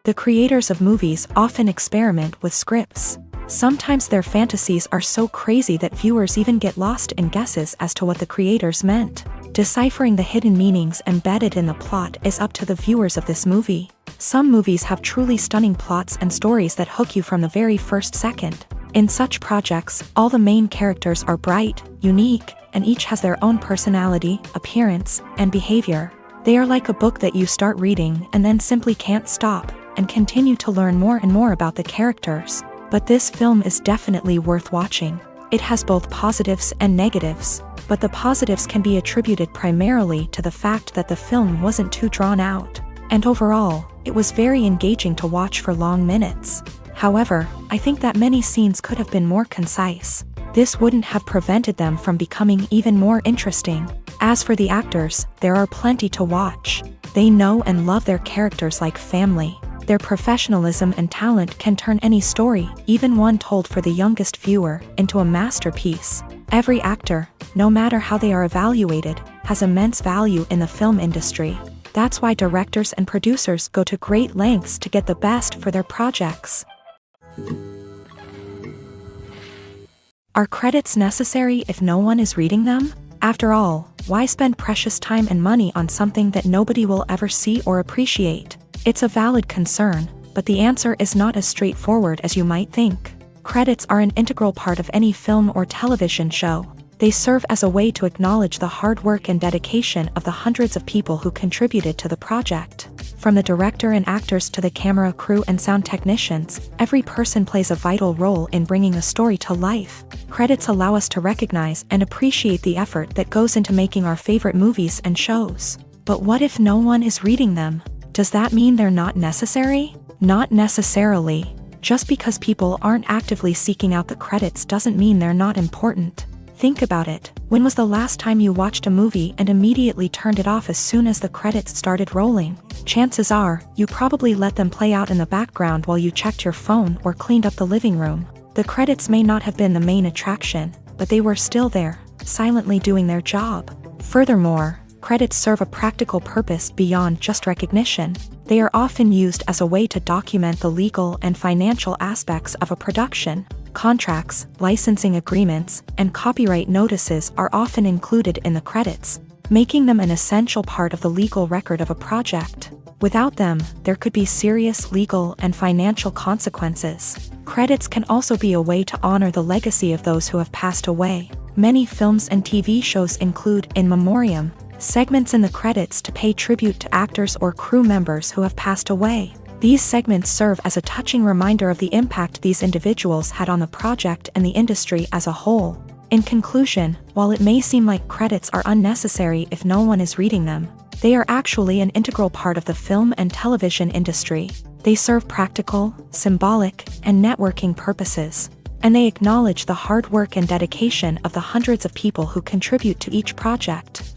The creators of movies often experiment with scripts. Sometimes their fantasies are so crazy that viewers even get lost in guesses as to what the creators meant. Deciphering the hidden meanings embedded in the plot is up to the viewers of this movie. Some movies have truly stunning plots and stories that hook you from the very first second. In such projects, all the main characters are bright, unique, and each has their own personality, appearance, and behavior. They are like a book that you start reading and then simply can't stop, and continue to learn more and more about the characters. But this film is definitely worth watching. It has both positives and negatives, but the positives can be attributed primarily to the fact that the film wasn't too drawn out, and overall, it was very engaging to watch for long minutes. However, I think that many scenes could have been more concise. This wouldn't have prevented them from becoming even more interesting. As for the actors, there are plenty to watch. They know and love their characters like family. Their professionalism and talent can turn any story, even one told for the youngest viewer, into a masterpiece. Every actor, no matter how they are evaluated, has immense value in the film industry. That's why directors and producers go to great lengths to get the best for their projects. Are credits necessary if no one is reading them? After all, why spend precious time and money on something that nobody will ever see or appreciate? It's a valid concern, but the answer is not as straightforward as you might think. Credits are an integral part of any film or television show. They serve as a way to acknowledge the hard work and dedication of the hundreds of people who contributed to the project. From the director and actors to the camera crew and sound technicians, every person plays a vital role in bringing a story to life. Credits allow us to recognize and appreciate the effort that goes into making our favorite movies and shows. But what if no one is reading them? Does that mean they're not necessary? Not necessarily. Just because people aren't actively seeking out the credits doesn't mean they're not important. Think about it. When was the last time you watched a movie and immediately turned it off as soon as the credits started rolling? Chances are, you probably let them play out in the background while you checked your phone or cleaned up the living room. The credits may not have been the main attraction, but they were still there, silently doing their job. Furthermore, credits serve a practical purpose beyond just recognition. They are often used as a way to document the legal and financial aspects of a production. Contracts, licensing agreements, and copyright notices are often included in the credits, making them an essential part of the legal record of a project. Without them, there could be serious legal and financial consequences. Credits can also be a way to honor the legacy of those who have passed away. Many films and TV shows include in memoriam segments in the credits to pay tribute to actors or crew members who have passed away. These segments serve as a touching reminder of the impact these individuals had on the project and the industry as a whole. In conclusion, while it may seem like credits are unnecessary if no one is reading them, they are actually an integral part of the film and television industry. They serve practical, symbolic, and networking purposes, and they acknowledge the hard work and dedication of the hundreds of people who contribute to each project.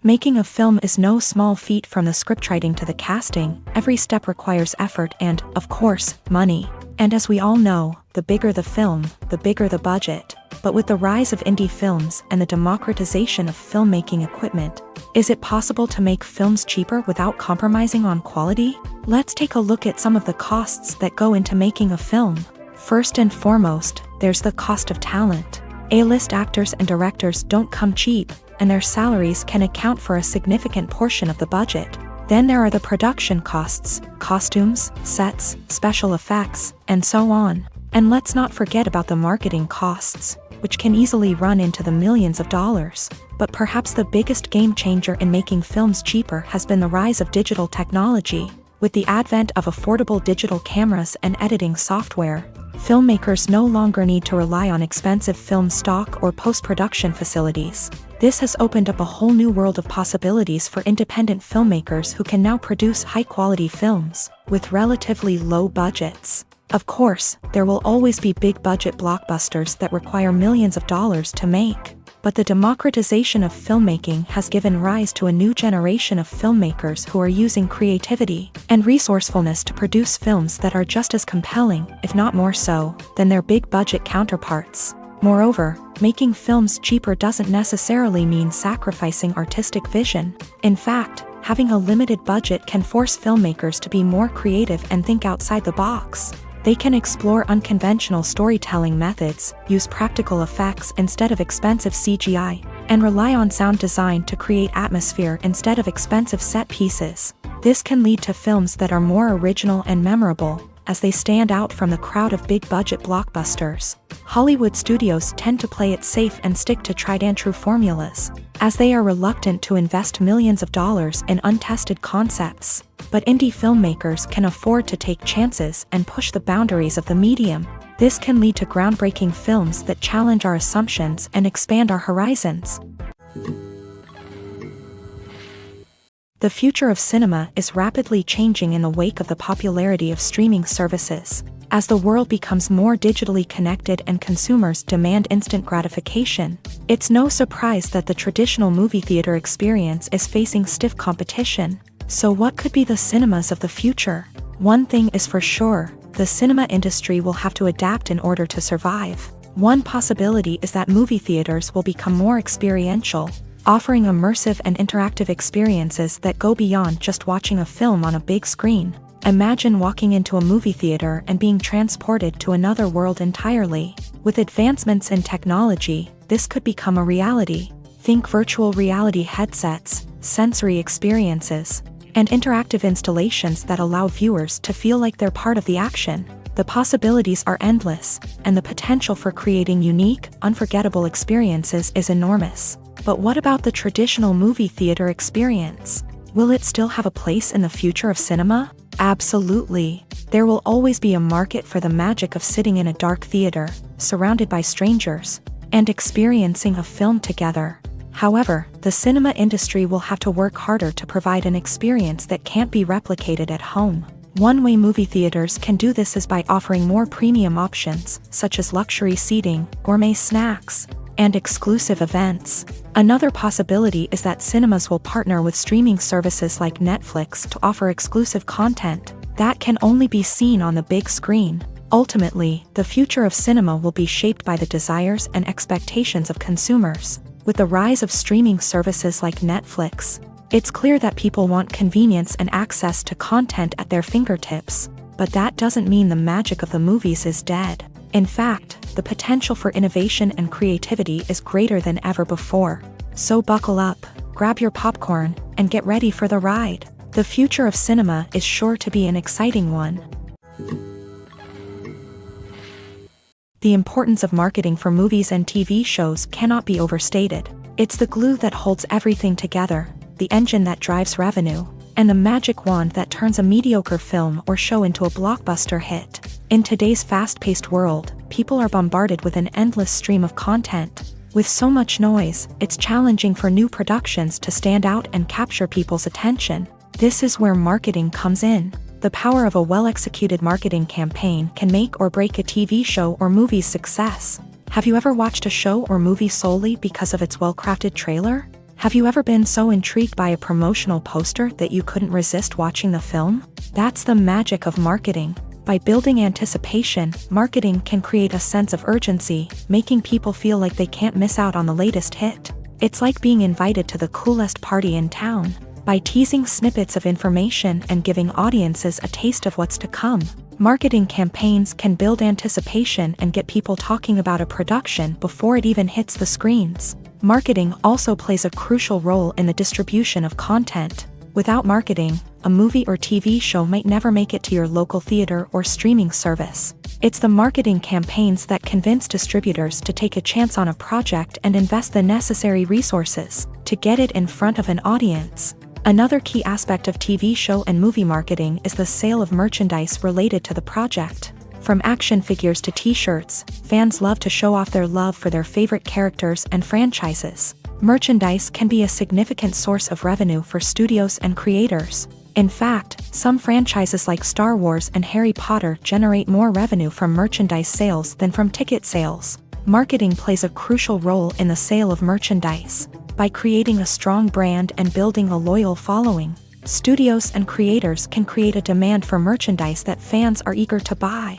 Making a film is no small feat. From the scriptwriting to the casting, every step requires effort and, of course, money. And as we all know, the bigger the film, the bigger the budget. But with the rise of indie films and the democratization of filmmaking equipment, is it possible to make films cheaper without compromising on quality? Let's take a look at some of the costs that go into making a film. First and foremost, there's the cost of talent. A-list actors and directors don't come cheap, and their salaries can account for a significant portion of the budget. Then there are the production costs, costumes, sets, special effects, and so on. And let's not forget about the marketing costs, which can easily run into the millions of dollars. But perhaps the biggest game changer in making films cheaper has been the rise of digital technology. With the advent of affordable digital cameras and editing software, filmmakers no longer need to rely on expensive film stock or post-production facilities. This has opened up a whole new world of possibilities for independent filmmakers who can now produce high-quality films with relatively low budgets. Of course, there will always be big-budget blockbusters that require millions of dollars to make. But the democratization of filmmaking has given rise to a new generation of filmmakers who are using creativity and resourcefulness to produce films that are just as compelling, if not more so, than their big-budget counterparts. Moreover, making films cheaper doesn't necessarily mean sacrificing artistic vision. In fact, Having a limited budget can force filmmakers to be more creative and think outside the box. They can explore unconventional storytelling methods, use practical effects instead of expensive CGI, and rely on sound design to create atmosphere instead of expensive set pieces. This can lead to films that are more original and memorable, as they stand out from the crowd of big-budget blockbusters. Hollywood studios tend to play it safe and stick to tried-and-true formulas, as they are reluctant to invest millions of dollars in untested concepts. But indie filmmakers can afford to take chances and push the boundaries of the medium. This can lead to groundbreaking films that challenge our assumptions and expand our horizons. The future of cinema is rapidly changing in the wake of the popularity of streaming services. As the world becomes more digitally connected and consumers demand instant gratification, it's no surprise that the traditional movie theater experience is facing stiff competition. So what could be the cinemas of the future? One thing is for sure, the cinema industry will have to adapt in order to survive. One possibility is that movie theaters will become more experiential, offering immersive and interactive experiences that go beyond just watching a film on a big screen. Imagine walking into a movie theater and being transported to another world entirely. With advancements in technology, this could become a reality. Think virtual reality headsets, sensory experiences, and interactive installations that allow viewers to feel like they're part of the action. The possibilities are endless, and the potential for creating unique, unforgettable experiences is enormous. But what about the traditional movie theater experience? Will it still have a place in the future of cinema? Absolutely. There will always be a market for the magic of sitting in a dark theater, surrounded by strangers, and experiencing a film together. However, the cinema industry will have to work harder to provide an experience that can't be replicated at home. One way movie theaters can do this is by offering more premium options, such as luxury seating, gourmet snacks, and exclusive events. Another possibility is that cinemas will partner with streaming services like Netflix to offer exclusive content that can only be seen on the big screen. Ultimately, the future of cinema will be shaped by the desires and expectations of consumers. With the rise of streaming services like Netflix, it's clear that people want convenience and access to content at their fingertips. But that doesn't mean the magic of the movies is dead. In fact, the potential for innovation and creativity is greater than ever before. So buckle up, grab your popcorn, and get ready for the ride. The future of cinema is sure to be an exciting one. The importance of marketing for movies and TV shows cannot be overstated. It's the glue that holds everything together, the engine that drives revenue, and the magic wand that turns a mediocre film or show into a blockbuster hit. In today's fast-paced world, people are bombarded with an endless stream of content. With so much noise, it's challenging for new productions to stand out and capture people's attention. This is where marketing comes in. The power of a well-executed marketing campaign can make or break a TV show or movie's success. Have you ever watched a show or movie solely because of its well-crafted trailer? Have you ever been so intrigued by a promotional poster that you couldn't resist watching the film? That's the magic of marketing. By building anticipation, marketing can create a sense of urgency, making people feel like they can't miss out on the latest hit. It's like being invited to the coolest party in town. By teasing snippets of information and giving audiences a taste of what's to come, marketing campaigns can build anticipation and get people talking about a production before it even hits the screens. Marketing also plays a crucial role in the distribution of content. Without marketing, a movie or TV show might never make it to your local theater or streaming service. It's the marketing campaigns that convince distributors to take a chance on a project and invest the necessary resources to get it in front of an audience. Another key aspect of TV show and movie marketing is the sale of merchandise related to the project. From action figures to t-shirts, fans love to show off their love for their favorite characters and franchises. Merchandise can be a significant source of revenue for studios and creators. In fact, some franchises like Star Wars and Harry Potter generate more revenue from merchandise sales than from ticket sales. Marketing plays a crucial role in the sale of merchandise. By creating a strong brand and building a loyal following, studios and creators can create a demand for merchandise that fans are eager to buy.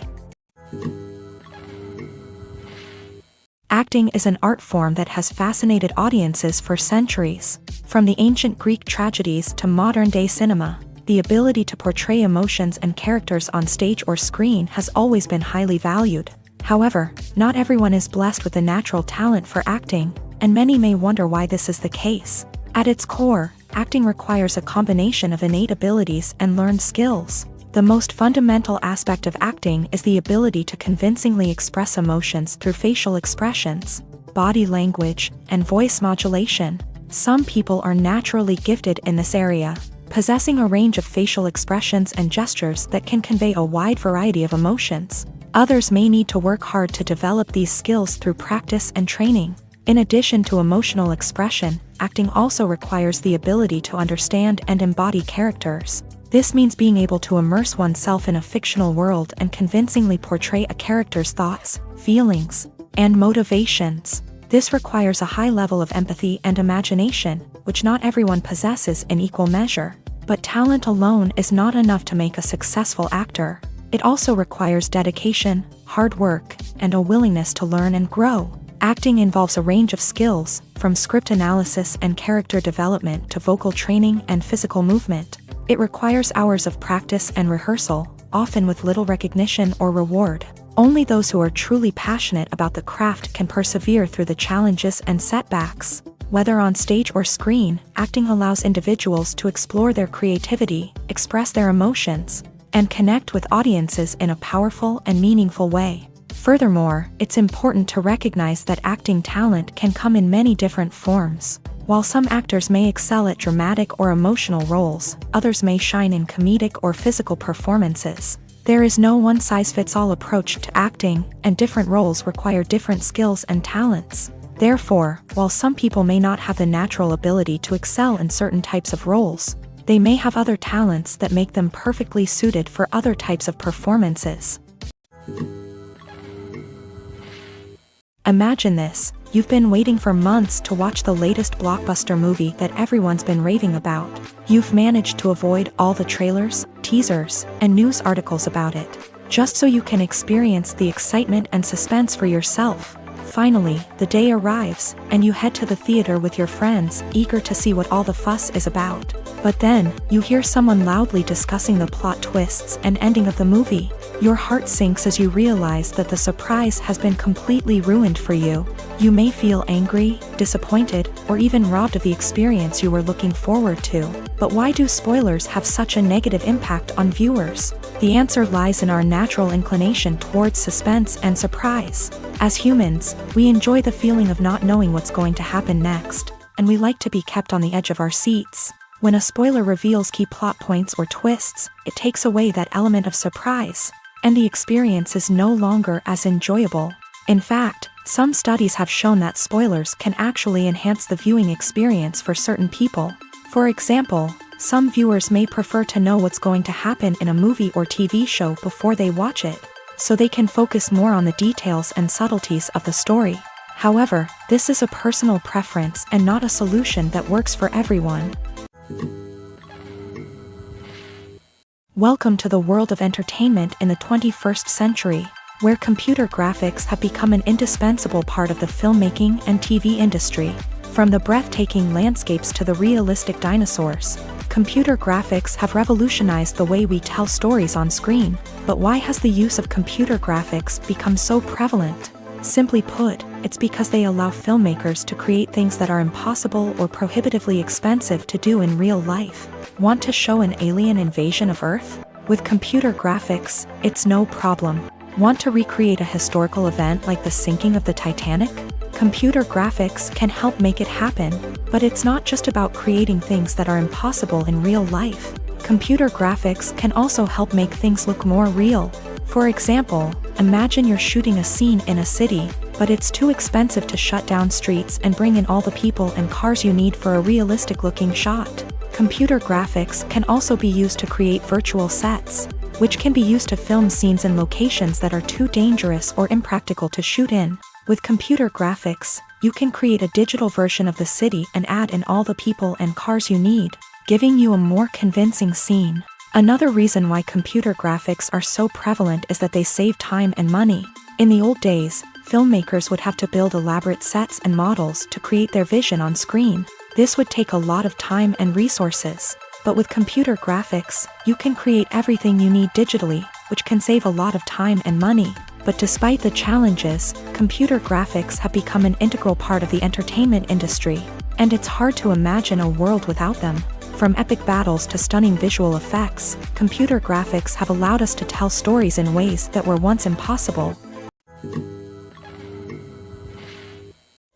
Acting is an art form that has fascinated audiences for centuries. From the ancient Greek tragedies to modern-day cinema, the ability to portray emotions and characters on stage or screen has always been highly valued. However, not everyone is blessed with the natural talent for acting, and many may wonder why this is the case. At its core, acting requires a combination of innate abilities and learned skills. The most fundamental aspect of acting is the ability to convincingly express emotions through facial expressions, body language, and voice modulation. Some people are naturally gifted in this area, possessing a range of facial expressions and gestures that can convey a wide variety of emotions. Others may need to work hard to develop these skills through practice and training. In addition to emotional expression, acting also requires the ability to understand and embody characters. This means being able to immerse oneself in a fictional world and convincingly portray a character's thoughts, feelings, and motivations. This requires a high level of empathy and imagination, which not everyone possesses in equal measure. But talent alone is not enough to make a successful actor. It also requires dedication, hard work, and a willingness to learn and grow. Acting involves a range of skills, from script analysis and character development to vocal training and physical movement. It requires hours of practice and rehearsal, often with little recognition or reward. Only those who are truly passionate about the craft can persevere through the challenges and setbacks. Whether on stage or screen, acting allows individuals to explore their creativity, express their emotions, and connect with audiences in a powerful and meaningful way. Furthermore, it's important to recognize that acting talent can come in many different forms. While some actors may excel at dramatic or emotional roles, others may shine in comedic or physical performances. There is no one-size-fits-all approach to acting, and different roles require different skills and talents. Therefore, while some people may not have the natural ability to excel in certain types of roles, they may have other talents that make them perfectly suited for other types of performances. Imagine this: you've been waiting for months to watch the latest blockbuster movie that everyone's been raving about. You've managed to avoid all the trailers, teasers, and news articles about it, just so you can experience the excitement and suspense for yourself. Finally, the day arrives, and you head to the theater with your friends, eager to see what all the fuss is about. But then, you hear someone loudly discussing the plot twists and ending of the movie. Your heart sinks as you realize that the surprise has been completely ruined for you. You may feel angry, disappointed, or even robbed of the experience you were looking forward to. But why do spoilers have such a negative impact on viewers? The answer lies in our natural inclination towards suspense and surprise. As humans, we enjoy the feeling of not knowing what's going to happen next, and we like to be kept on the edge of our seats. When a spoiler reveals key plot points or twists, it takes away that element of surprise, and the experience is no longer as enjoyable. In fact, some studies have shown that spoilers can actually enhance the viewing experience for certain people. For example, some viewers may prefer to know what's going to happen in a movie or TV show before they watch it, so they can focus more on the details and subtleties of the story. However, this is a personal preference and not a solution that works for everyone. Welcome to the world of entertainment in the 21st century, where computer graphics have become an indispensable part of the filmmaking and TV industry. From the breathtaking landscapes to the realistic dinosaurs, computer graphics have revolutionized the way we tell stories on screen. But why has the use of computer graphics become so prevalent? Simply put, it's because they allow filmmakers to create things that are impossible or prohibitively expensive to do in real life. Want to show an alien invasion of Earth? With computer graphics, it's no problem. Want to recreate a historical event like the sinking of the Titanic? Computer graphics can help make it happen, but it's not just about creating things that are impossible in real life. Computer graphics can also help make things look more real. For example, imagine you're shooting a scene in a city, but it's too expensive to shut down streets and bring in all the people and cars you need for a realistic-looking shot. Computer graphics can also be used to create virtual sets, which can be used to film scenes in locations that are too dangerous or impractical to shoot in. With computer graphics, you can create a digital version of the city and add in all the people and cars you need, giving you a more convincing scene. Another reason why computer graphics are so prevalent is that they save time and money. In the old days, filmmakers would have to build elaborate sets and models to create their vision on screen. This would take a lot of time and resources. But with computer graphics, you can create everything you need digitally, which can save a lot of time and money. But despite the challenges, computer graphics have become an integral part of the entertainment industry, and it's hard to imagine a world without them. From epic battles to stunning visual effects, computer graphics have allowed us to tell stories in ways that were once impossible.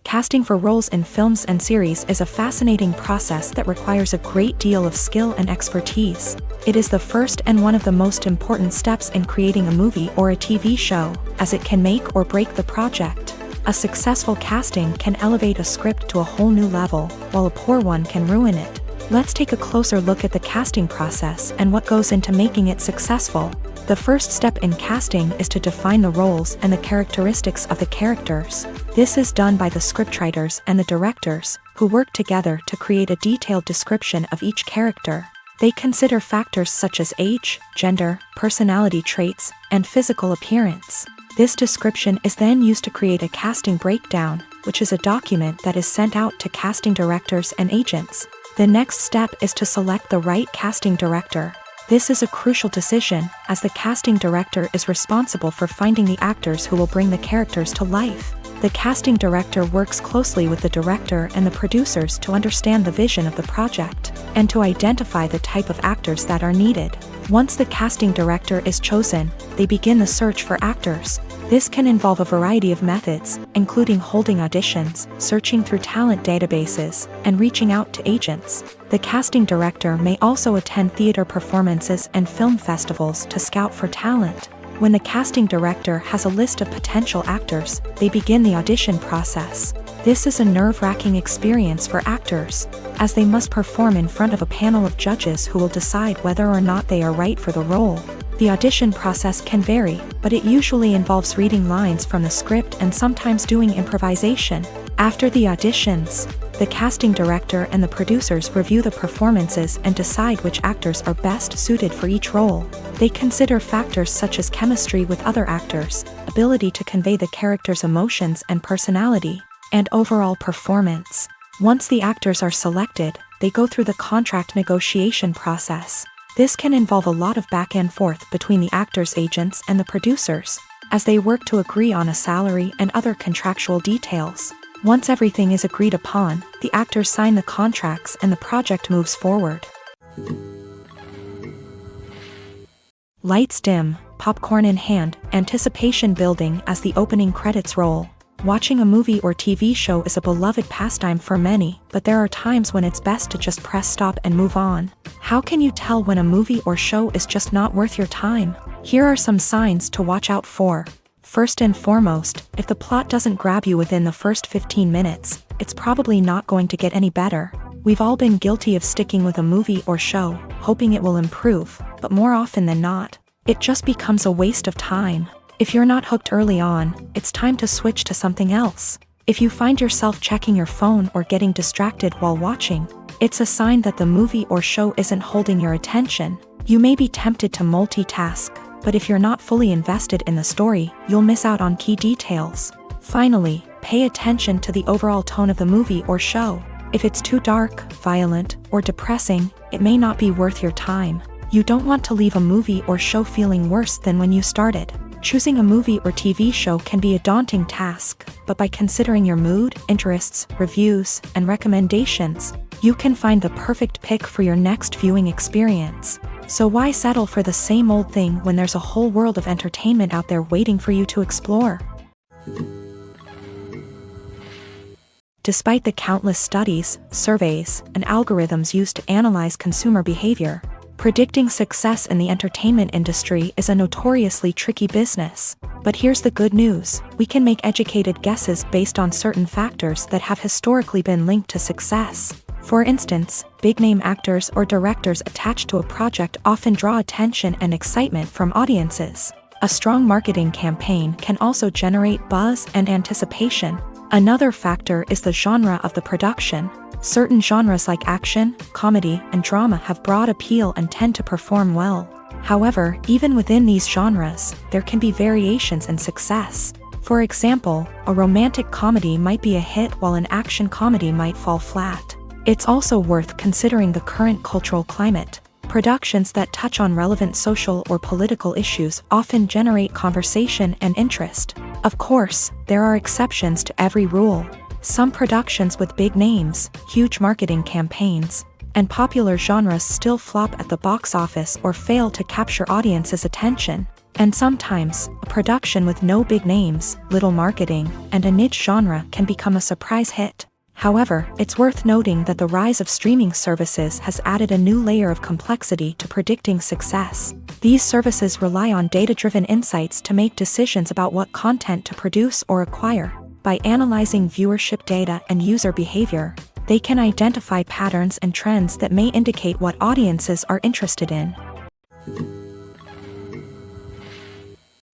Casting for roles in films and series is a fascinating process that requires a great deal of skill and expertise. It is the first and one of the most important steps in creating a movie or a TV show, as it can make or break the project. A successful casting can elevate a script to a whole new level, while a poor one can ruin it. Let's take a closer look at the casting process and what goes into making it successful. The first step in casting is to define the roles and the characteristics of the characters. This is done by the scriptwriters and the directors, who work together to create a detailed description of each character. They consider factors such as age, gender, personality traits, and physical appearance. This description is then used to create a casting breakdown, which is a document that is sent out to casting directors and agents. The next step is to select the right casting director. This is a crucial decision, as the casting director is responsible for finding the actors who will bring the characters to life. The casting director works closely with the director and the producers to understand the vision of the project, and to identify the type of actors that are needed. Once the casting director is chosen, they begin the search for actors. This can involve a variety of methods, including holding auditions, searching through talent databases, and reaching out to agents. The casting director may also attend theater performances and film festivals to scout for talent. When the casting director has a list of potential actors, they begin the audition process. This is a nerve-wracking experience for actors, as they must perform in front of a panel of judges who will decide whether or not they are right for the role. The audition process can vary, but it usually involves reading lines from the script and sometimes doing improvisation. After the auditions, the casting director and the producers review the performances and decide which actors are best suited for each role. They consider factors such as chemistry with other actors, ability to convey the character's emotions and personality, and overall performance. Once the actors are selected, they go through the contract negotiation process. This can involve a lot of back and forth between the actors' agents and the producers, as they work to agree on a salary and other contractual details. Once everything is agreed upon, the actors sign the contracts and the project moves forward. Lights dim, popcorn in hand, anticipation building as the opening credits roll. Watching a movie or TV show is a beloved pastime for many, but there are times when it's best to just press stop and move on. How can you tell when a movie or show is just not worth your time? Here are some signs to watch out for. First and foremost, if the plot doesn't grab you within the first 15 minutes, it's probably not going to get any better. We've all been guilty of sticking with a movie or show, hoping it will improve, but more often than not, it just becomes a waste of time. If you're not hooked early on, it's time to switch to something else. If you find yourself checking your phone or getting distracted while watching, it's a sign that the movie or show isn't holding your attention. You may be tempted to multitask, but if you're not fully invested in the story, you'll miss out on key details. Finally, pay attention to the overall tone of the movie or show. If it's too dark, violent, or depressing, it may not be worth your time. You don't want to leave a movie or show feeling worse than when you started. Choosing a movie or TV show can be a daunting task, but by considering your mood, interests, reviews, and recommendations, you can find the perfect pick for your next viewing experience. So why settle for the same old thing when there's a whole world of entertainment out there waiting for you to explore? Despite the countless studies, surveys, and algorithms used to analyze consumer behavior, predicting success in the entertainment industry is a notoriously tricky business. But here's the good news: we can make educated guesses based on certain factors that have historically been linked to success. For instance, big-name actors or directors attached to a project often draw attention and excitement from audiences. A strong marketing campaign can also generate buzz and anticipation. Another factor is the genre of the production. Certain genres like action, comedy, and drama have broad appeal and tend to perform well. However, even within these genres, there can be variations in success. For example, a romantic comedy might be a hit while an action comedy might fall flat. It's also worth considering the current cultural climate. Productions that touch on relevant social or political issues often generate conversation and interest. Of course, there are exceptions to every rule. Some productions with big names, huge marketing campaigns, and popular genres still flop at the box office or fail to capture audiences' attention. And sometimes, a production with no big names, little marketing, and a niche genre can become a surprise hit. However, it's worth noting that the rise of streaming services has added a new layer of complexity to predicting success. These services rely on data-driven insights to make decisions about what content to produce or acquire. By analyzing viewership data and user behavior, they can identify patterns and trends that may indicate what audiences are interested in.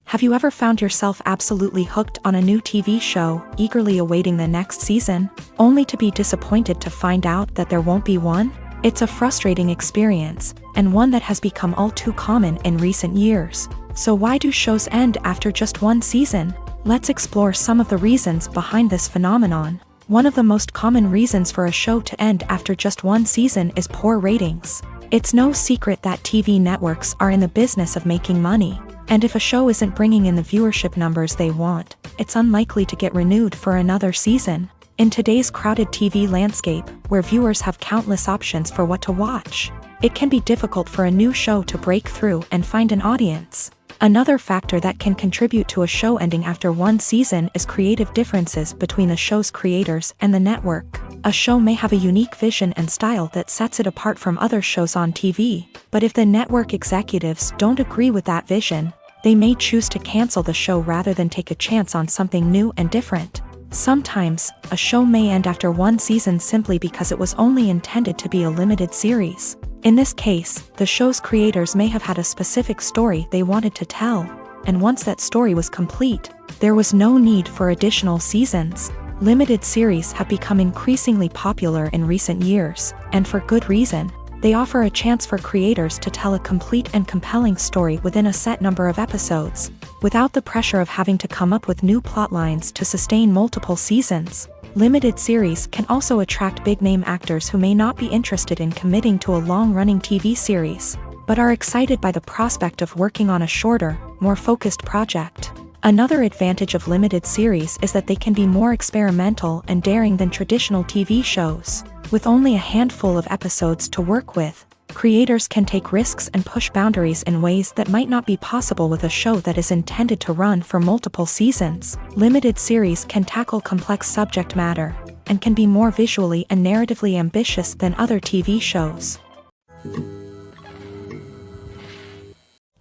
Have you ever found yourself absolutely hooked on a new TV show, eagerly awaiting the next season, only to be disappointed to find out that there won't be one? It's a frustrating experience, and one that has become all too common in recent years. So why do shows end after just one season? Let's explore some of the reasons behind this phenomenon. One of the most common reasons for a show to end after just one season is poor ratings. It's no secret that TV networks are in the business of making money. And if a show isn't bringing in the viewership numbers they want, it's unlikely to get renewed for another season. In today's crowded TV landscape, where viewers have countless options for what to watch, it can be difficult for a new show to break through and find an audience. Another factor that can contribute to a show ending after one season is creative differences between the show's creators and the network. A show may have a unique vision and style that sets it apart from other shows on TV, but if the network executives don't agree with that vision, they may choose to cancel the show rather than take a chance on something new and different. Sometimes, a show may end after one season simply because it was only intended to be a limited series. In this case, the show's creators may have had a specific story they wanted to tell, and once that story was complete, there was no need for additional seasons. Limited series have become increasingly popular in recent years, and for good reason. They offer a chance for creators to tell a complete and compelling story within a set number of episodes, without the pressure of having to come up with new plotlines to sustain multiple seasons. Limited series can also attract big-name actors who may not be interested in committing to a long-running TV series, but are excited by the prospect of working on a shorter, more focused project. Another advantage of limited series is that they can be more experimental and daring than traditional TV shows. With only a handful of episodes to work with, creators can take risks and push boundaries in ways that might not be possible with a show that is intended to run for multiple seasons. Limited series can tackle complex subject matter, and can be more visually and narratively ambitious than other TV shows.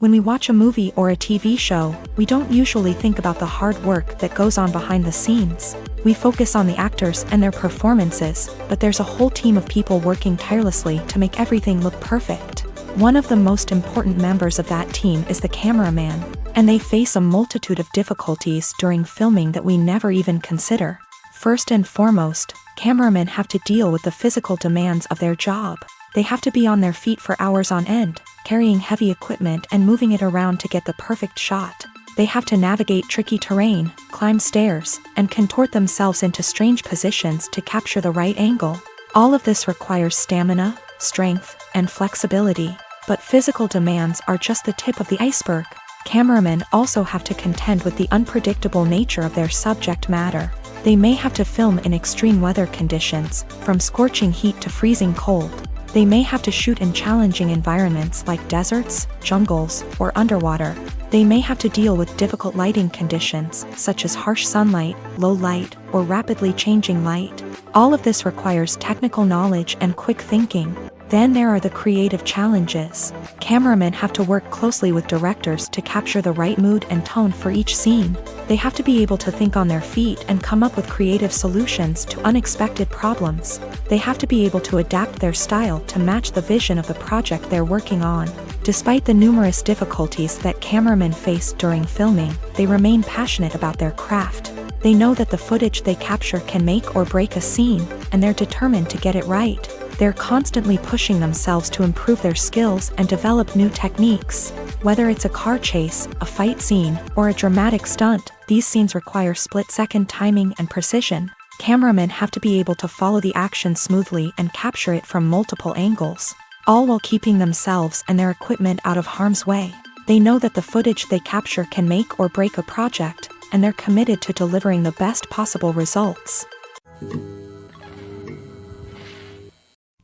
When we watch a movie or a TV show, we don't usually think about the hard work that goes on behind the scenes. We focus on the actors and their performances, but there's a whole team of people working tirelessly to make everything look perfect. One of the most important members of that team is the cameraman, and they face a multitude of difficulties during filming that we never even consider. First and foremost, cameramen have to deal with the physical demands of their job. They have to be on their feet for hours on end, carrying heavy equipment and moving it around to get the perfect shot. They have to navigate tricky terrain, climb stairs, and contort themselves into strange positions to capture the right angle. All of this requires stamina, strength, and flexibility. But physical demands are just the tip of the iceberg. Cameramen also have to contend with the unpredictable nature of their subject matter. They may have to film in extreme weather conditions, from scorching heat to freezing cold. They may have to shoot in challenging environments like deserts, jungles, or underwater. They may have to deal with difficult lighting conditions, such as harsh sunlight, low light, or rapidly changing light. All of this requires technical knowledge and quick thinking. Then there are the creative challenges. Cameramen have to work closely with directors to capture the right mood and tone for each scene. They have to be able to think on their feet and come up with creative solutions to unexpected problems. They have to be able to adapt their style to match the vision of the project they're working on. Despite the numerous difficulties that cameramen face during filming, they remain passionate about their craft. They know that the footage they capture can make or break a scene, and they're determined to get it right. They're constantly pushing themselves to improve their skills and develop new techniques. Whether it's a car chase, a fight scene, or a dramatic stunt, these scenes require split-second timing and precision. Cameramen have to be able to follow the action smoothly and capture it from multiple angles, all while keeping themselves and their equipment out of harm's way. They know that the footage they capture can make or break a project, and they're committed to delivering the best possible results.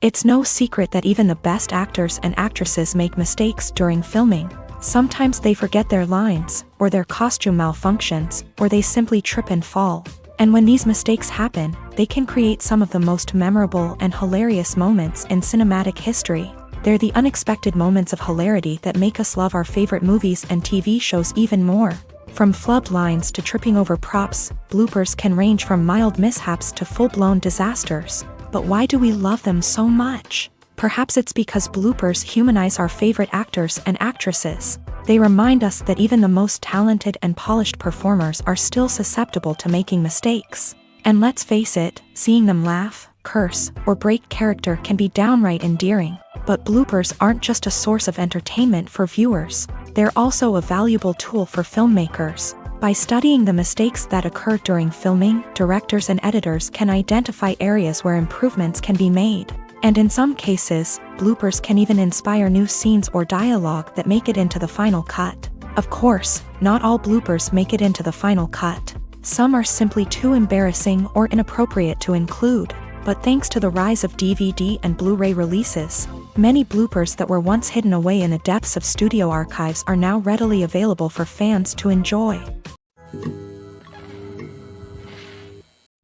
It's no secret that even the best actors and actresses make mistakes during filming. Sometimes they forget their lines, or their costume malfunctions, or they simply trip and fall. And when these mistakes happen, they can create some of the most memorable and hilarious moments in cinematic history. They're the unexpected moments of hilarity that make us love our favorite movies and TV shows even more. From flubbed lines to tripping over props, bloopers can range from mild mishaps to full-blown disasters. But why do we love them so much? Perhaps it's because bloopers humanize our favorite actors and actresses. They remind us that even the most talented and polished performers are still susceptible to making mistakes. And let's face it, seeing them laugh, curse, or break character can be downright endearing. But bloopers aren't just a source of entertainment for viewers. They're also a valuable tool for filmmakers. By studying the mistakes that occur during filming, directors and editors can identify areas where improvements can be made. And in some cases, bloopers can even inspire new scenes or dialogue that make it into the final cut. Of course, not all bloopers make it into the final cut. Some are simply too embarrassing or inappropriate to include. But thanks to the rise of DVD and Blu-ray releases, many bloopers that were once hidden away in the depths of studio archives are now readily available for fans to enjoy.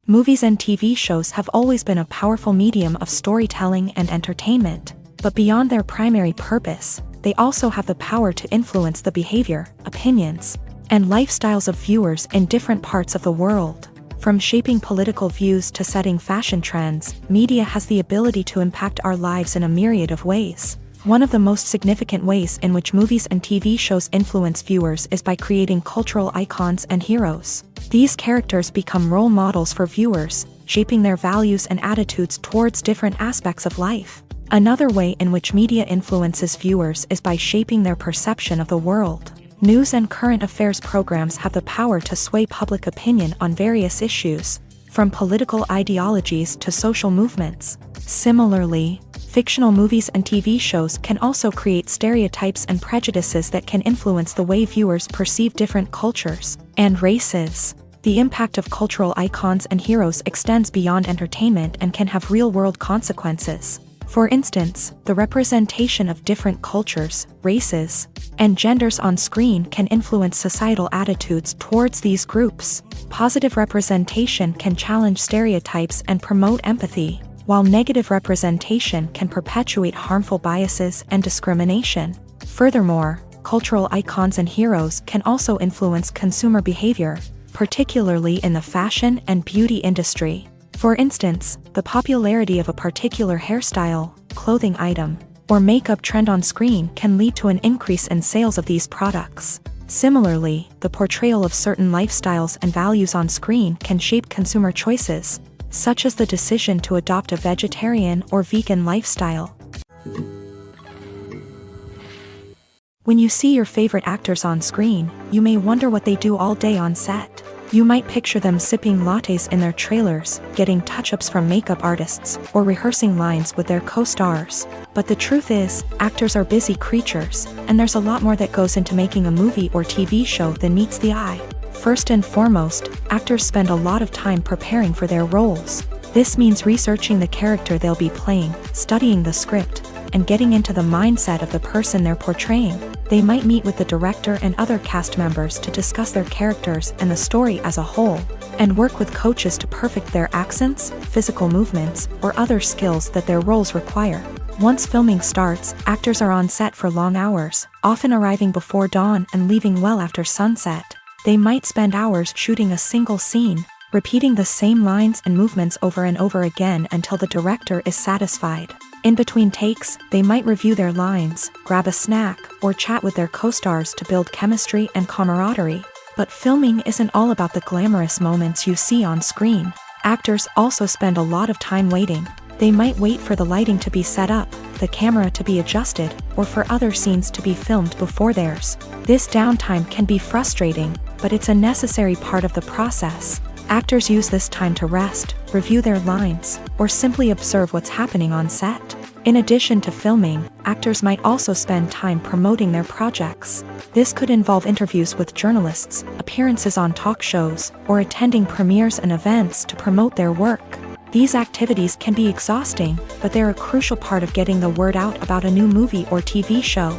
Movies and TV shows have always been a powerful medium of storytelling and entertainment, but beyond their primary purpose, they also have the power to influence the behavior, opinions, and lifestyles of viewers in different parts of the world. From shaping political views to setting fashion trends, media has the ability to impact our lives in a myriad of ways. One of the most significant ways in which movies and TV shows influence viewers is by creating cultural icons and heroes. These characters become role models for viewers, shaping their values and attitudes towards different aspects of life. Another way in which media influences viewers is by shaping their perception of the world. News and current affairs programs have the power to sway public opinion on various issues, from political ideologies to social movements. Similarly, fictional movies and TV shows can also create stereotypes and prejudices that can influence the way viewers perceive different cultures and races. The impact of cultural icons and heroes extends beyond entertainment and can have real-world consequences. For instance, the representation of different cultures, races, and genders on screen can influence societal attitudes towards these groups. Positive representation can challenge stereotypes and promote empathy, while negative representation can perpetuate harmful biases and discrimination. Furthermore, cultural icons and heroes can also influence consumer behavior, particularly in the fashion and beauty industry. For instance, the popularity of a particular hairstyle, clothing item, or makeup trend on screen can lead to an increase in sales of these products. Similarly, the portrayal of certain lifestyles and values on screen can shape consumer choices, such as the decision to adopt a vegetarian or vegan lifestyle. When you see your favorite actors on screen, you may wonder what they do all day on set. You might picture them sipping lattes in their trailers, getting touch-ups from makeup artists, or rehearsing lines with their co-stars. But the truth is, actors are busy creatures, and there's a lot more that goes into making a movie or TV show than meets the eye. First and foremost, actors spend a lot of time preparing for their roles. This means researching the character they'll be playing, studying the script, and getting into the mindset of the person they're portraying. They might meet with the director and other cast members to discuss their characters and the story as a whole, and work with coaches to perfect their accents, physical movements, or other skills that their roles require. Once filming starts, actors are on set for long hours, often arriving before dawn and leaving well after sunset. They might spend hours shooting a single scene, repeating the same lines and movements over and over again until the director is satisfied. In between takes, they might review their lines, grab a snack, or chat with their co-stars to build chemistry and camaraderie. But filming isn't all about the glamorous moments you see on screen. Actors also spend a lot of time waiting. They might wait for the lighting to be set up, the camera to be adjusted, or for other scenes to be filmed before theirs. This downtime can be frustrating, but it's a necessary part of the process. Actors use this time to rest, review their lines, or simply observe what's happening on set. In addition to filming, actors might also spend time promoting their projects. This could involve interviews with journalists, appearances on talk shows, or attending premieres and events to promote their work. These activities can be exhausting, but they're a crucial part of getting the word out about a new movie or TV show.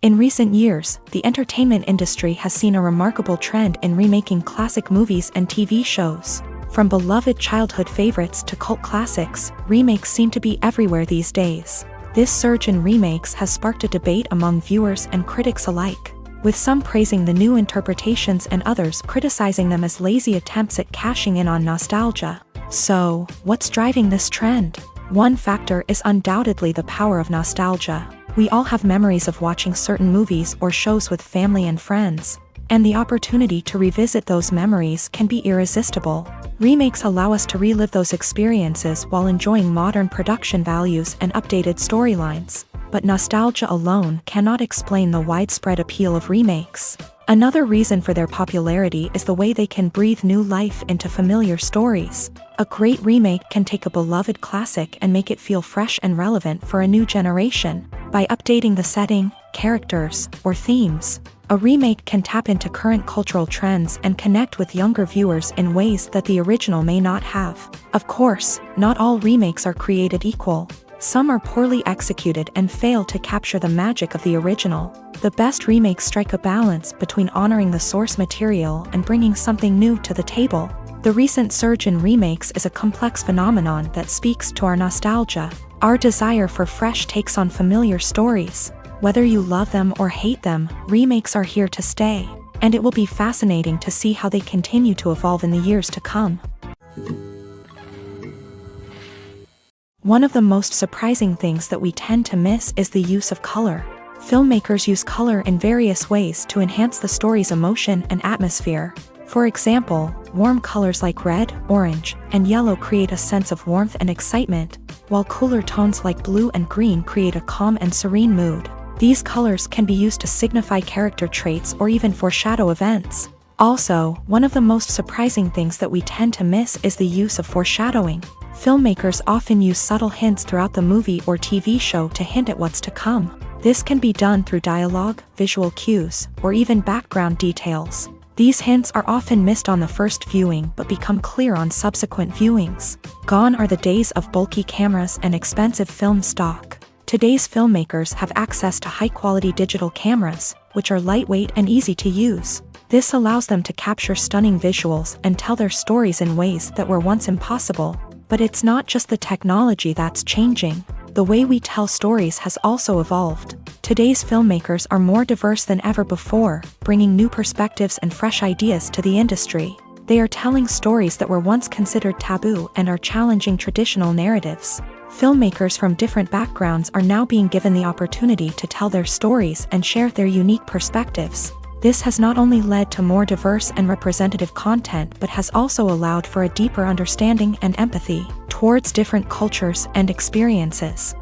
In recent years, the entertainment industry has seen a remarkable trend in remaking classic movies and TV shows. From beloved childhood favorites to cult classics, remakes seem to be everywhere these days. This surge in remakes has sparked a debate among viewers and critics alike, with some praising the new interpretations and others criticizing them as lazy attempts at cashing in on nostalgia. So, what's driving this trend? One factor is undoubtedly the power of nostalgia. We all have memories of watching certain movies or shows with family and friends, and the opportunity to revisit those memories can be irresistible. Remakes allow us to relive those experiences while enjoying modern production values and updated storylines. But nostalgia alone cannot explain the widespread appeal of remakes. Another reason for their popularity is the way they can breathe new life into familiar stories. A great remake can take a beloved classic and make it feel fresh and relevant for a new generation. By updating the setting, characters, or themes, a remake can tap into current cultural trends and connect with younger viewers in ways that the original may not have. Of course, not all remakes are created equal. Some are poorly executed and fail to capture the magic of the original. The best remakes strike a balance between honoring the source material and bringing something new to the table. The recent surge in remakes is a complex phenomenon that speaks to our nostalgia, our desire for fresh takes on familiar stories. Whether you love them or hate them, remakes are here to stay, and it will be fascinating to see how they continue to evolve in the years to come. One of the most surprising things that we tend to miss is the use of color. Filmmakers use color in various ways to enhance the story's emotion and atmosphere. For example, warm colors like red, orange, and yellow create a sense of warmth and excitement, while cooler tones like blue and green create a calm and serene mood. These colors can be used to signify character traits or even foreshadow events. Also, one of the most surprising things that we tend to miss is the use of foreshadowing. Filmmakers often use subtle hints throughout the movie or TV show to hint at what's to come. This can be done through dialogue, visual cues, or even background details. These hints are often missed on the first viewing but become clear on subsequent viewings. Gone are the days of bulky cameras and expensive film stock. Today's filmmakers have access to high-quality digital cameras, which are lightweight and easy to use. This allows them to capture stunning visuals and tell their stories in ways that were once impossible. But it's not just the technology that's changing. The way we tell stories has also evolved. Today's filmmakers are more diverse than ever before, bringing new perspectives and fresh ideas to the industry. They are telling stories that were once considered taboo and are challenging traditional narratives. Filmmakers from different backgrounds are now being given the opportunity to tell their stories and share their unique perspectives. This has not only led to more diverse and representative content but has also allowed for a deeper understanding and empathy towards different cultures and experiences.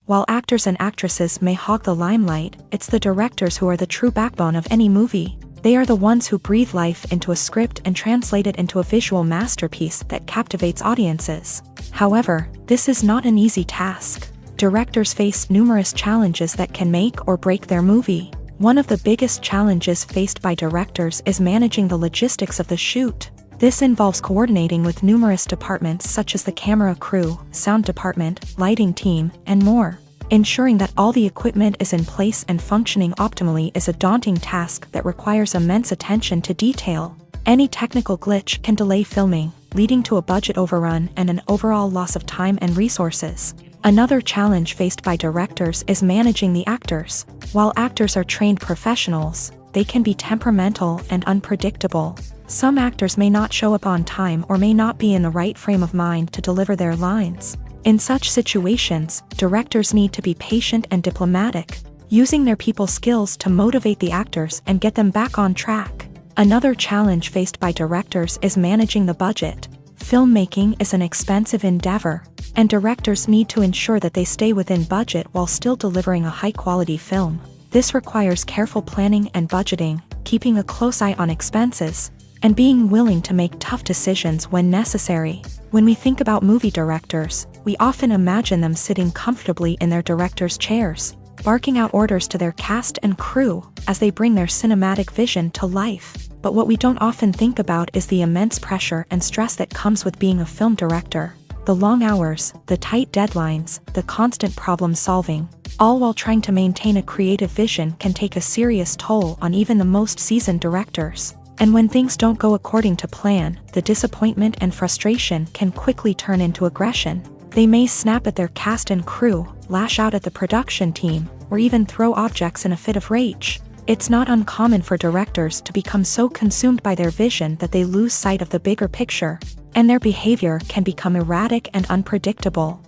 While actors and actresses may hog the limelight, it's the directors who are the true backbone of any movie. They are the ones who breathe life into a script and translate it into a visual masterpiece that captivates audiences. However, this is not an easy task. Directors face numerous challenges that can make or break their movie. One of the biggest challenges faced by directors is managing the logistics of the shoot. This involves coordinating with numerous departments such as the camera crew, sound department, lighting team, and more. Ensuring that all the equipment is in place and functioning optimally is a daunting task that requires immense attention to detail. Any technical glitch can delay filming, leading to a budget overrun and an overall loss of time and resources. Another challenge faced by directors is managing the actors. While actors are trained professionals, they can be temperamental and unpredictable. Some actors may not show up on time or may not be in the right frame of mind to deliver their lines. In such situations, directors need to be patient and diplomatic, using their people skills to motivate the actors and get them back on track. Another challenge faced by directors is managing the budget. Filmmaking is an expensive endeavor, and directors need to ensure that they stay within budget while still delivering a high-quality film. This requires careful planning and budgeting, keeping a close eye on expenses, and being willing to make tough decisions when necessary. When we think about movie directors, we often imagine them sitting comfortably in their director's chairs, barking out orders to their cast and crew as they bring their cinematic vision to life. But what we don't often think about is the immense pressure and stress that comes with being a film director. The long hours, the tight deadlines, the constant problem solving, all while trying to maintain a creative vision can take a serious toll on even the most seasoned directors. And when things don't go according to plan, the disappointment and frustration can quickly turn into aggression. They may snap at their cast and crew, lash out at the production team, or even throw objects in a fit of rage. It's not uncommon for directors to become so consumed by their vision that they lose sight of the bigger picture, and their behavior can become erratic and unpredictable.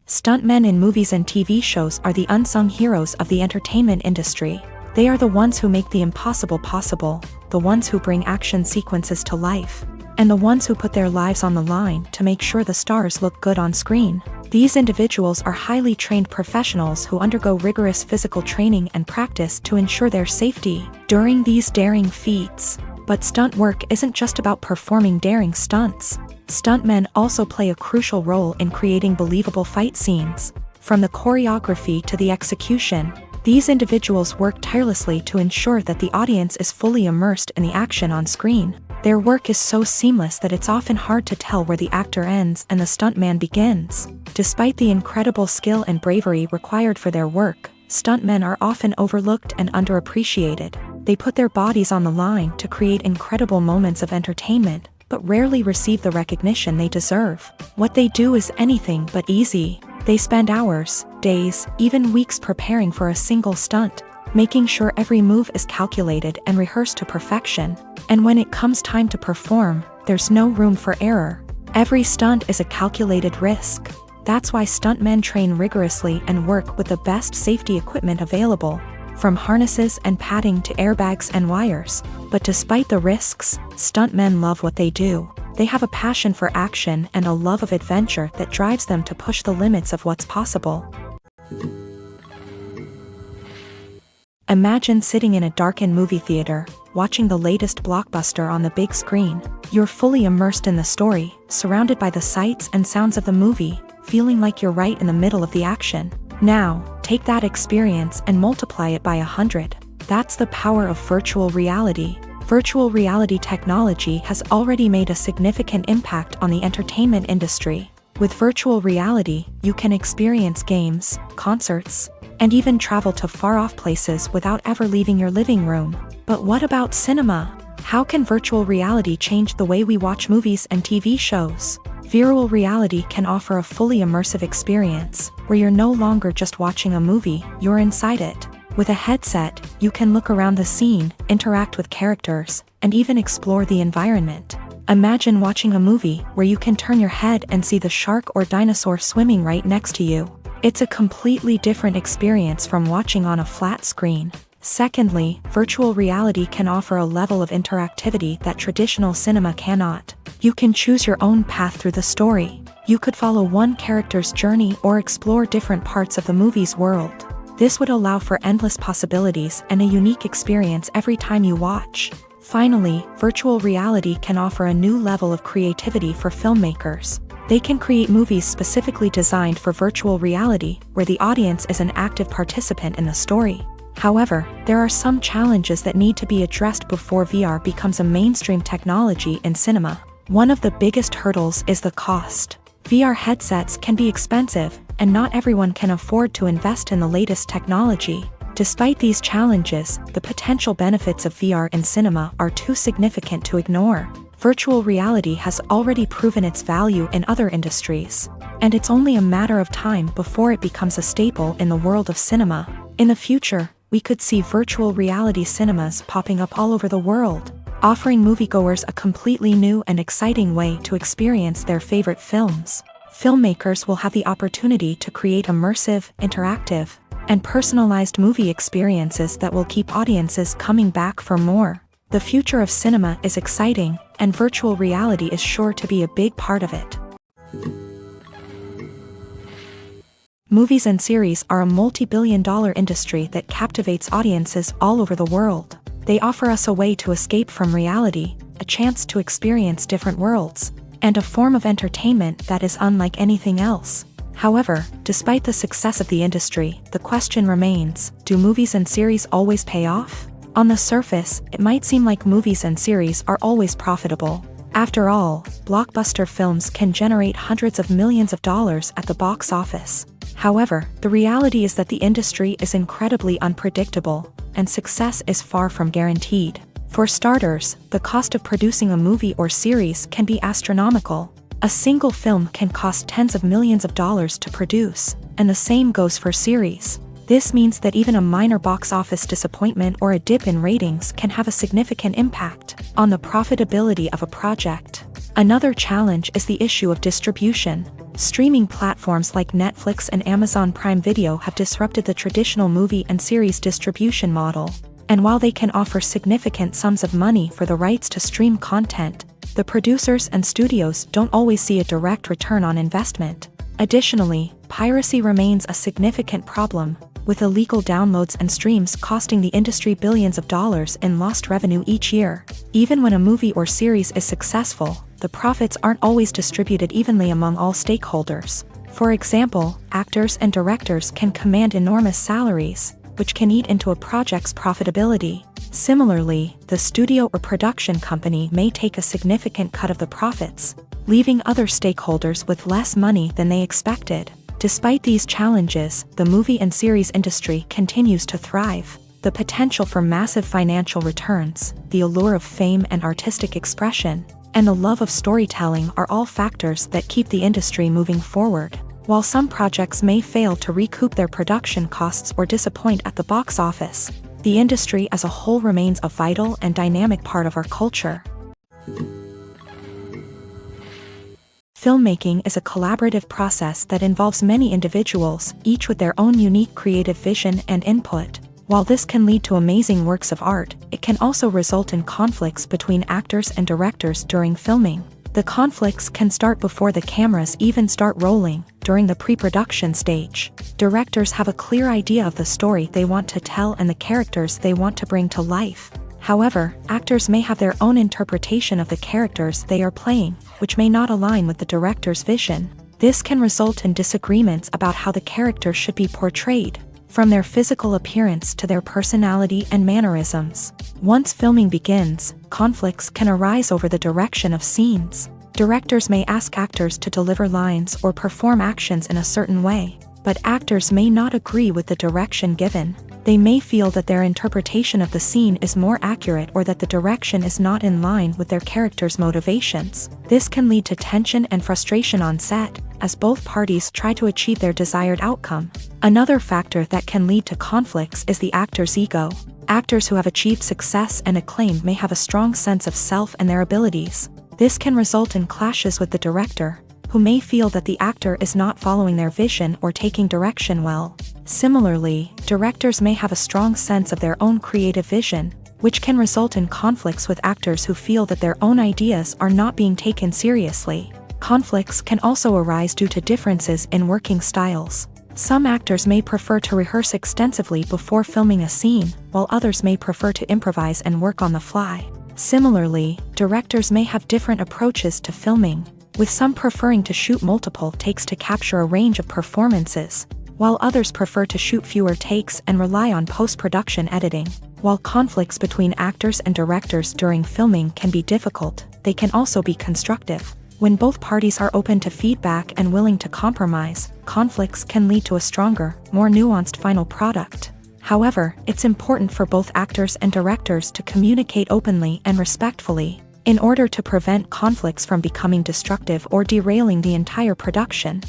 Stuntmen in movies and TV shows are the unsung heroes of the entertainment industry. They are the ones who make the impossible possible, the ones who bring action sequences to life, and the ones who put their lives on the line to make sure the stars look good on screen. These individuals are highly trained professionals who undergo rigorous physical training and practice to ensure their safety during these daring feats. But stunt work isn't just about performing daring stunts. Stuntmen also play a crucial role in creating believable fight scenes. From the choreography to the execution, these individuals work tirelessly to ensure that the audience is fully immersed in the action on screen. Their work is so seamless that it's often hard to tell where the actor ends and the stuntman begins. Despite the incredible skill and bravery required for their work, stuntmen are often overlooked and underappreciated. They put their bodies on the line to create incredible moments of entertainment, but rarely receive the recognition they deserve. What they do is anything but easy. They spend hours, days, even weeks preparing for a single stunt, making sure every move is calculated and rehearsed to perfection. And when it comes time to perform, there's no room for error. Every stunt is a calculated risk. That's why stuntmen train rigorously and work with the best safety equipment available, from harnesses and padding to airbags and wires. But despite the risks, stuntmen love what they do. They have a passion for action and a love of adventure that drives them to push the limits of what's possible. Imagine sitting in a darkened movie theater, watching the latest blockbuster on the big screen. You're fully immersed in the story, surrounded by the sights and sounds of the movie, feeling like you're right in the middle of the action. Now, take that experience and multiply it by 100. That's the power of virtual reality. Virtual reality technology has already made a significant impact on the entertainment industry. With virtual reality, you can experience games, concerts, and even travel to far-off places without ever leaving your living room. But what about cinema? How can virtual reality change the way we watch movies and TV shows? Virtual reality can offer a fully immersive experience, where you're no longer just watching a movie, you're inside it. With a headset, you can look around the scene, interact with characters, and even explore the environment. Imagine watching a movie where you can turn your head and see the shark or dinosaur swimming right next to you. It's a completely different experience from watching on a flat screen. Secondly, virtual reality can offer a level of interactivity that traditional cinema cannot. You can choose your own path through the story. You could follow one character's journey or explore different parts of the movie's world. This would allow for endless possibilities and a unique experience every time you watch. Finally, virtual reality can offer a new level of creativity for filmmakers. They can create movies specifically designed for virtual reality, where the audience is an active participant in the story. However, there are some challenges that need to be addressed before VR becomes a mainstream technology in cinema. One of the biggest hurdles is the cost. VR headsets can be expensive, and not everyone can afford to invest in the latest technology. Despite these challenges, the potential benefits of VR in cinema are too significant to ignore. Virtual reality has already proven its value in other industries, and it's only a matter of time before it becomes a staple in the world of cinema. In the future, we could see virtual reality cinemas popping up all over the world, offering moviegoers a completely new and exciting way to experience their favorite films. Filmmakers will have the opportunity to create immersive, interactive, and personalized movie experiences that will keep audiences coming back for more. The future of cinema is exciting, and virtual reality is sure to be a big part of it. Movies and series are a multi-billion-dollar industry that captivates audiences all over the world. They offer us a way to escape from reality, a chance to experience different worlds, and a form of entertainment that is unlike anything else. However, despite the success of the industry, the question remains, do movies and series always pay off? On the surface, it might seem like movies and series are always profitable. After all, blockbuster films can generate hundreds of millions of dollars at the box office. However, the reality is that the industry is incredibly unpredictable, and success is far from guaranteed. For starters, the cost of producing a movie or series can be astronomical. A single film can cost tens of millions of dollars to produce, and the same goes for series. This means that even a minor box office disappointment or a dip in ratings can have a significant impact on the profitability of a project. Another challenge is the issue of distribution. Streaming platforms like Netflix and Amazon Prime Video have disrupted the traditional movie and series distribution model. And while they can offer significant sums of money for the rights to stream content, the producers and studios don't always see a direct return on investment. Additionally, piracy remains a significant problem, with illegal downloads and streams costing the industry billions of dollars in lost revenue each year. Even when a movie or series is successful, the profits aren't always distributed evenly among all stakeholders. For example, actors and directors can command enormous salaries, which can eat into a project's profitability. Similarly, the studio or production company may take a significant cut of the profits, leaving other stakeholders with less money than they expected. Despite these challenges, the movie and series industry continues to thrive. The potential for massive financial returns, the allure of fame and artistic expression, and the love of storytelling are all factors that keep the industry moving forward. While some projects may fail to recoup their production costs or disappoint at the box office, the industry as a whole remains a vital and dynamic part of our culture. Filmmaking is a collaborative process that involves many individuals, each with their own unique creative vision and input. While this can lead to amazing works of art, it can also result in conflicts between actors and directors during filming. The conflicts can start before the cameras even start rolling, during the pre-production stage. Directors have a clear idea of the story they want to tell and the characters they want to bring to life. However, actors may have their own interpretation of the characters they are playing, which may not align with the director's vision. This can result in disagreements about how the character should be portrayed, from their physical appearance to their personality and mannerisms. Once filming begins, conflicts can arise over the direction of scenes. Directors may ask actors to deliver lines or perform actions in a certain way, but actors may not agree with the direction given. They may feel that their interpretation of the scene is more accurate or that the direction is not in line with their character's motivations. This can lead to tension and frustration on set, as both parties try to achieve their desired outcome. Another factor that can lead to conflicts is the actor's ego. Actors who have achieved success and acclaim may have a strong sense of self and their abilities. This can result in clashes with the director, who may feel that the actor is not following their vision or taking direction well. Similarly, directors may have a strong sense of their own creative vision, which can result in conflicts with actors who feel that their own ideas are not being taken seriously. Conflicts can also arise due to differences in working styles. Some actors may prefer to rehearse extensively before filming a scene, while others may prefer to improvise and work on the fly. Similarly, directors may have different approaches to filming, with some preferring to shoot multiple takes to capture a range of performances, while others prefer to shoot fewer takes and rely on post-production editing. While conflicts between actors and directors during filming can be difficult, they can also be constructive. When both parties are open to feedback and willing to compromise, conflicts can lead to a stronger, more nuanced final product. However, it's important for both actors and directors to communicate openly and respectfully, in order to prevent conflicts from becoming destructive or derailing the entire production.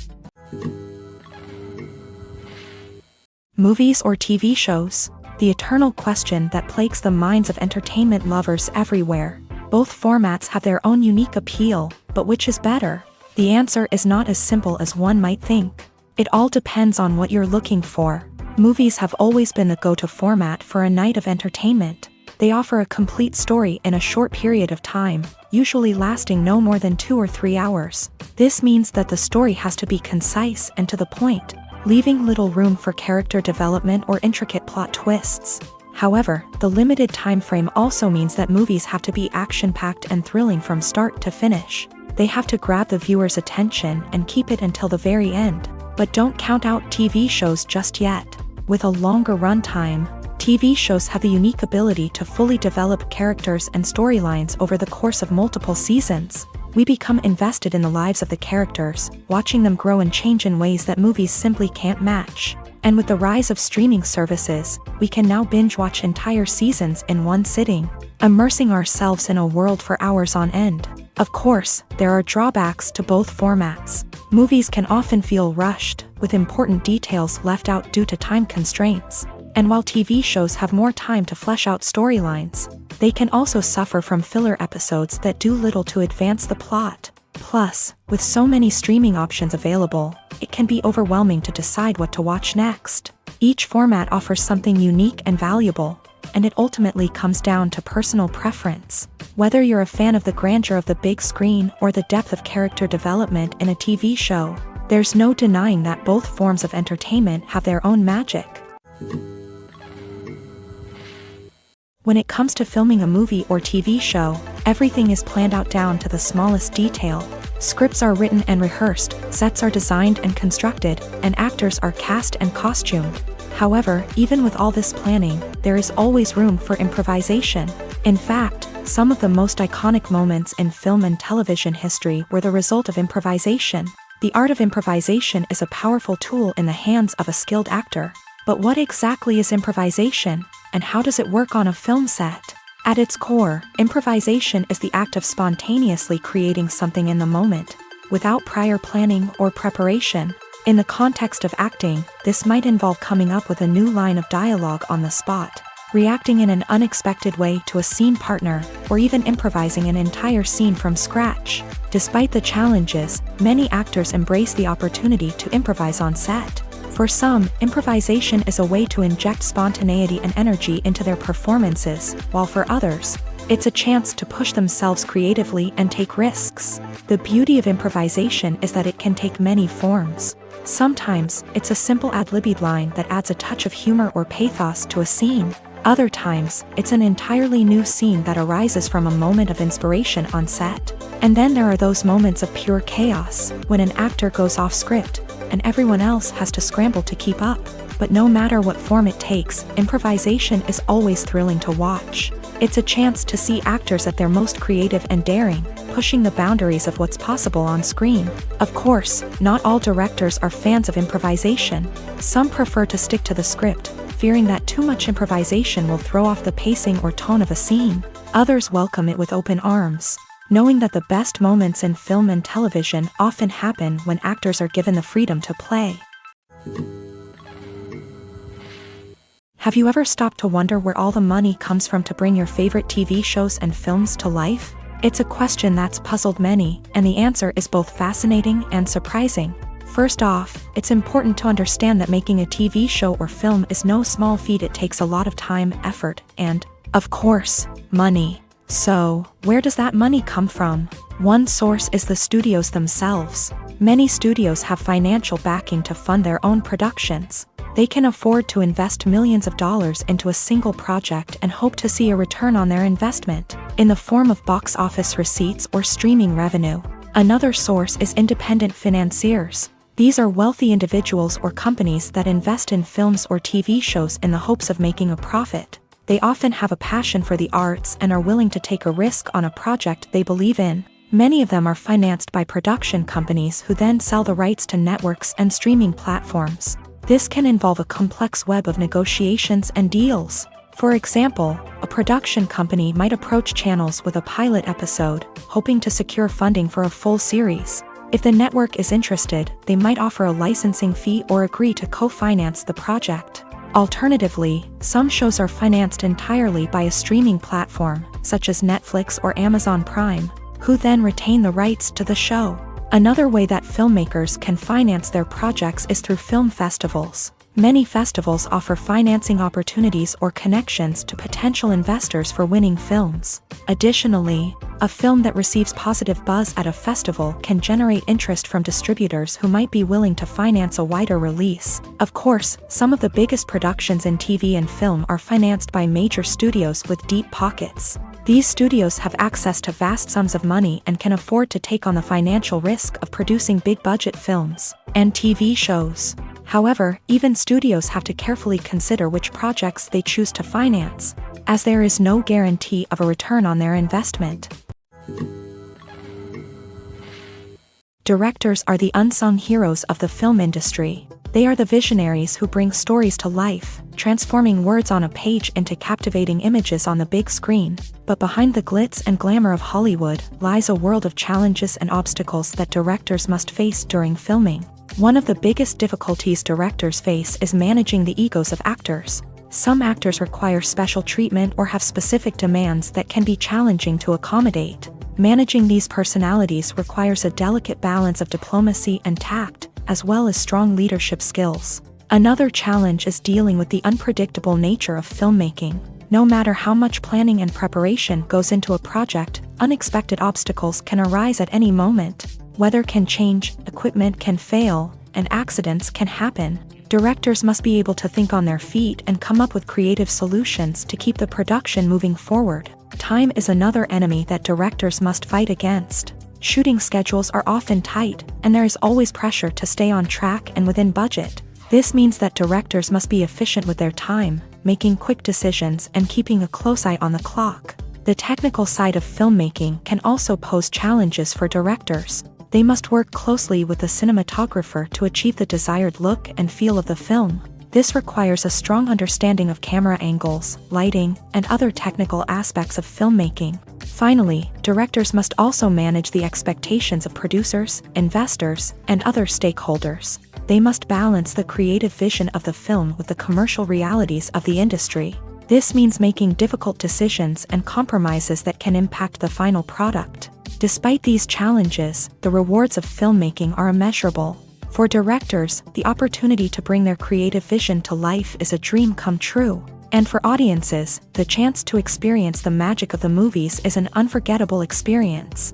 Movies or TV shows? The eternal question that plagues the minds of entertainment lovers everywhere. Both formats have their own unique appeal, but which is better? The answer is not as simple as one might think. It all depends on what you're looking for. Movies have always been the go-to format for a night of entertainment. They offer a complete story in a short period of time, usually lasting no more than 2 or 3 hours. This means that the story has to be concise and to the point, leaving little room for character development or intricate plot twists. However, the limited time frame also means that movies have to be action-packed and thrilling from start to finish. They have to grab the viewer's attention and keep it until the very end. But don't count out TV shows just yet. With a longer runtime, TV shows have the unique ability to fully develop characters and storylines over the course of multiple seasons. We become invested in the lives of the characters, watching them grow and change in ways that movies simply can't match. And with the rise of streaming services, we can now binge-watch entire seasons in one sitting, immersing ourselves in a world for hours on end. Of course, there are drawbacks to both formats. Movies can often feel rushed, with important details left out due to time constraints. And while TV shows have more time to flesh out storylines, they can also suffer from filler episodes that do little to advance the plot. Plus, with so many streaming options available, it can be overwhelming to decide what to watch next. Each format offers something unique and valuable, and it ultimately comes down to personal preference. Whether you're a fan of the grandeur of the big screen or the depth of character development in a TV show, there's no denying that both forms of entertainment have their own magic. When it comes to filming a movie or TV show, everything is planned out down to the smallest detail. Scripts are written and rehearsed, sets are designed and constructed, and actors are cast and costumed. However, even with all this planning, there is always room for improvisation. In fact, some of the most iconic moments in film and television history were the result of improvisation. The art of improvisation is a powerful tool in the hands of a skilled actor. But what exactly is improvisation, and how does it work on a film set? At its core, improvisation is the act of spontaneously creating something in the moment, without prior planning or preparation. In the context of acting, this might involve coming up with a new line of dialogue on the spot, reacting in an unexpected way to a scene partner, or even improvising an entire scene from scratch. Despite the challenges, many actors embrace the opportunity to improvise on set. For some, improvisation is a way to inject spontaneity and energy into their performances, while for others, it's a chance to push themselves creatively and take risks. The beauty of improvisation is that it can take many forms. Sometimes, it's a simple ad-libbed line that adds a touch of humor or pathos to a scene. Other times, it's an entirely new scene that arises from a moment of inspiration on set. And then there are those moments of pure chaos, when an actor goes off script, and everyone else has to scramble to keep up. But no matter what form it takes, improvisation is always thrilling to watch. It's a chance to see actors at their most creative and daring, pushing the boundaries of what's possible on screen. Of course, not all directors are fans of improvisation. Some prefer to stick to the script, fearing that too much improvisation will throw off the pacing or tone of a scene. Others welcome it with open arms, knowing that the best moments in film and television often happen when actors are given the freedom to play. Have you ever stopped to wonder where all the money comes from to bring your favorite TV shows and films to life? It's a question that's puzzled many, and the answer is both fascinating and surprising. First off, it's important to understand that making a TV show or film is no small feat. It takes a lot of time, effort, and, of course, money. So, where does that money come from? One source is the studios themselves. Many studios have financial backing to fund their own productions. They can afford to invest millions of dollars into a single project and hope to see a return on their investment, in the form of box office receipts or streaming revenue. Another source is independent financiers. These are wealthy individuals or companies that invest in films or TV shows in the hopes of making a profit. They often have a passion for the arts and are willing to take a risk on a project they believe in. Many of them are financed by production companies who then sell the rights to networks and streaming platforms. This can involve a complex web of negotiations and deals. For example, a production company might approach channels with a pilot episode, hoping to secure funding for a full series. If the network is interested, they might offer a licensing fee or agree to co-finance the project. Alternatively, some shows are financed entirely by a streaming platform, such as Netflix or Amazon Prime, who then retain the rights to the show. Another way that filmmakers can finance their projects is through film festivals. Many festivals offer financing opportunities or connections to potential investors for winning films. Additionally, a film that receives positive buzz at a festival can generate interest from distributors who might be willing to finance a wider release. Of course, some of the biggest productions in TV and film are financed by major studios with deep pockets. These studios have access to vast sums of money and can afford to take on the financial risk of producing big-budget films and TV shows. However, even studios have to carefully consider which projects they choose to finance, as there is no guarantee of a return on their investment. Directors are the unsung heroes of the film industry. They are the visionaries who bring stories to life, transforming words on a page into captivating images on the big screen. But behind the glitz and glamour of Hollywood lies a world of challenges and obstacles that directors must face during filming. One of the biggest difficulties directors face is managing the egos of actors. Some actors require special treatment or have specific demands that can be challenging to accommodate. Managing these personalities requires a delicate balance of diplomacy and tact, as well as strong leadership skills. Another challenge is dealing with the unpredictable nature of filmmaking. No matter how much planning and preparation goes into a project, unexpected obstacles can arise at any moment. Weather can change, equipment can fail, and accidents can happen. Directors must be able to think on their feet and come up with creative solutions to keep the production moving forward. Time is another enemy that directors must fight against. Shooting schedules are often tight, and there is always pressure to stay on track and within budget. This means that directors must be efficient with their time, making quick decisions and keeping a close eye on the clock. The technical side of filmmaking can also pose challenges for directors. They must work closely with the cinematographer to achieve the desired look and feel of the film. This requires a strong understanding of camera angles, lighting, and other technical aspects of filmmaking. Finally, directors must also manage the expectations of producers, investors, and other stakeholders. They must balance the creative vision of the film with the commercial realities of the industry. This means making difficult decisions and compromises that can impact the final product. Despite these challenges, the rewards of filmmaking are immeasurable. For directors, the opportunity to bring their creative vision to life is a dream come true. And for audiences, the chance to experience the magic of the movies is an unforgettable experience.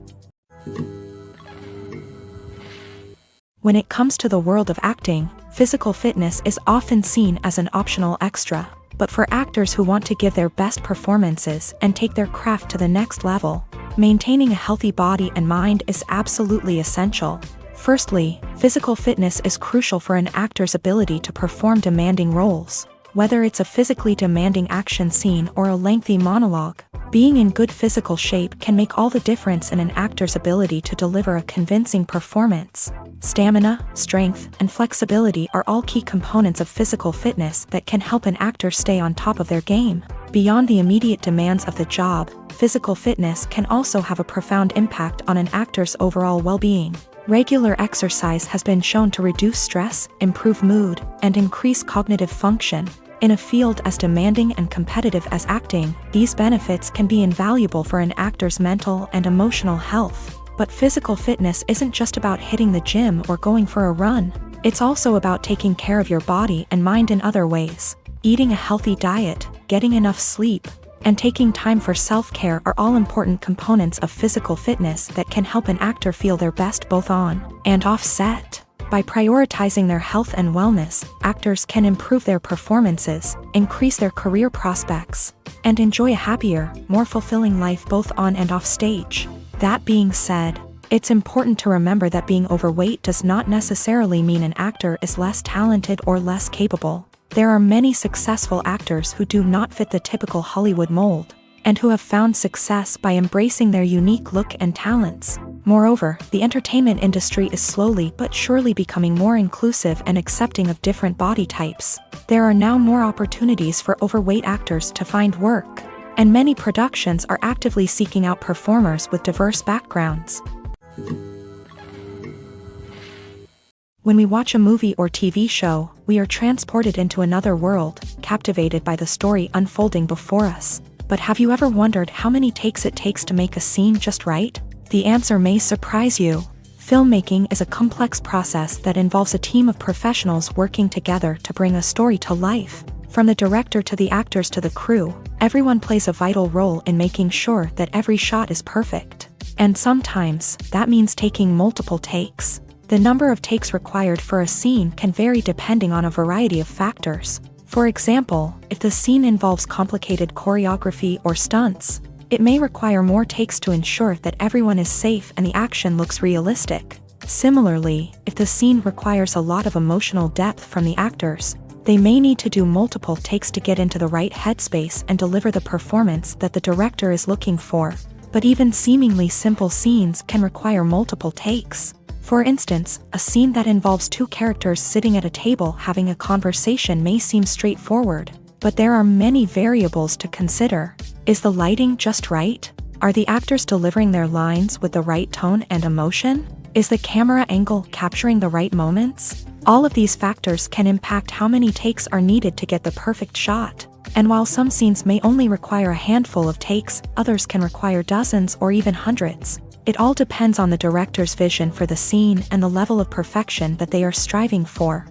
When it comes to the world of acting, physical fitness is often seen as an optional extra. But for actors who want to give their best performances and take their craft to the next level, maintaining a healthy body and mind is absolutely essential. Firstly, physical fitness is crucial for an actor's ability to perform demanding roles. Whether it's a physically demanding action scene or a lengthy monologue, being in good physical shape can make all the difference in an actor's ability to deliver a convincing performance. Stamina, strength, and flexibility are all key components of physical fitness that can help an actor stay on top of their game. Beyond the immediate demands of the job, physical fitness can also have a profound impact on an actor's overall well-being. Regular exercise has been shown to reduce stress, improve mood, and increase cognitive function. In a field as demanding and competitive as acting, these benefits can be invaluable for an actor's mental and emotional health. But physical fitness isn't just about hitting the gym or going for a run. It's also about taking care of your body and mind in other ways. Eating a healthy diet, getting enough sleep, and taking time for self-care are all important components of physical fitness that can help an actor feel their best both on and off set. By prioritizing their health and wellness, actors can improve their performances, increase their career prospects, and enjoy a happier, more fulfilling life both on and off stage. That being said, it's important to remember that being overweight does not necessarily mean an actor is less talented or less capable. There are many successful actors who do not fit the typical Hollywood mold, and who have found success by embracing their unique look and talents. Moreover, the entertainment industry is slowly but surely becoming more inclusive and accepting of different body types. There are now more opportunities for overweight actors to find work, and many productions are actively seeking out performers with diverse backgrounds. When we watch a movie or TV show, we are transported into another world, captivated by the story unfolding before us. But have you ever wondered how many takes it takes to make a scene just right? The answer may surprise you. Filmmaking is a complex process that involves a team of professionals working together to bring a story to life. From the director to the actors to the crew, everyone plays a vital role in making sure that every shot is perfect. And sometimes, that means taking multiple takes. The number of takes required for a scene can vary depending on a variety of factors. For example, if the scene involves complicated choreography or stunts, it may require more takes to ensure that everyone is safe and the action looks realistic. Similarly, if the scene requires a lot of emotional depth from the actors, they may need to do multiple takes to get into the right headspace and deliver the performance that the director is looking for. But even seemingly simple scenes can require multiple takes. For instance, a scene that involves two characters sitting at a table having a conversation may seem straightforward, but there are many variables to consider. Is the lighting just right? Are the actors delivering their lines with the right tone and emotion? Is the camera angle capturing the right moments? All of these factors can impact how many takes are needed to get the perfect shot. And while some scenes may only require a handful of takes, others can require dozens or even hundreds. It all depends on the director's vision for the scene and the level of perfection that they are striving for.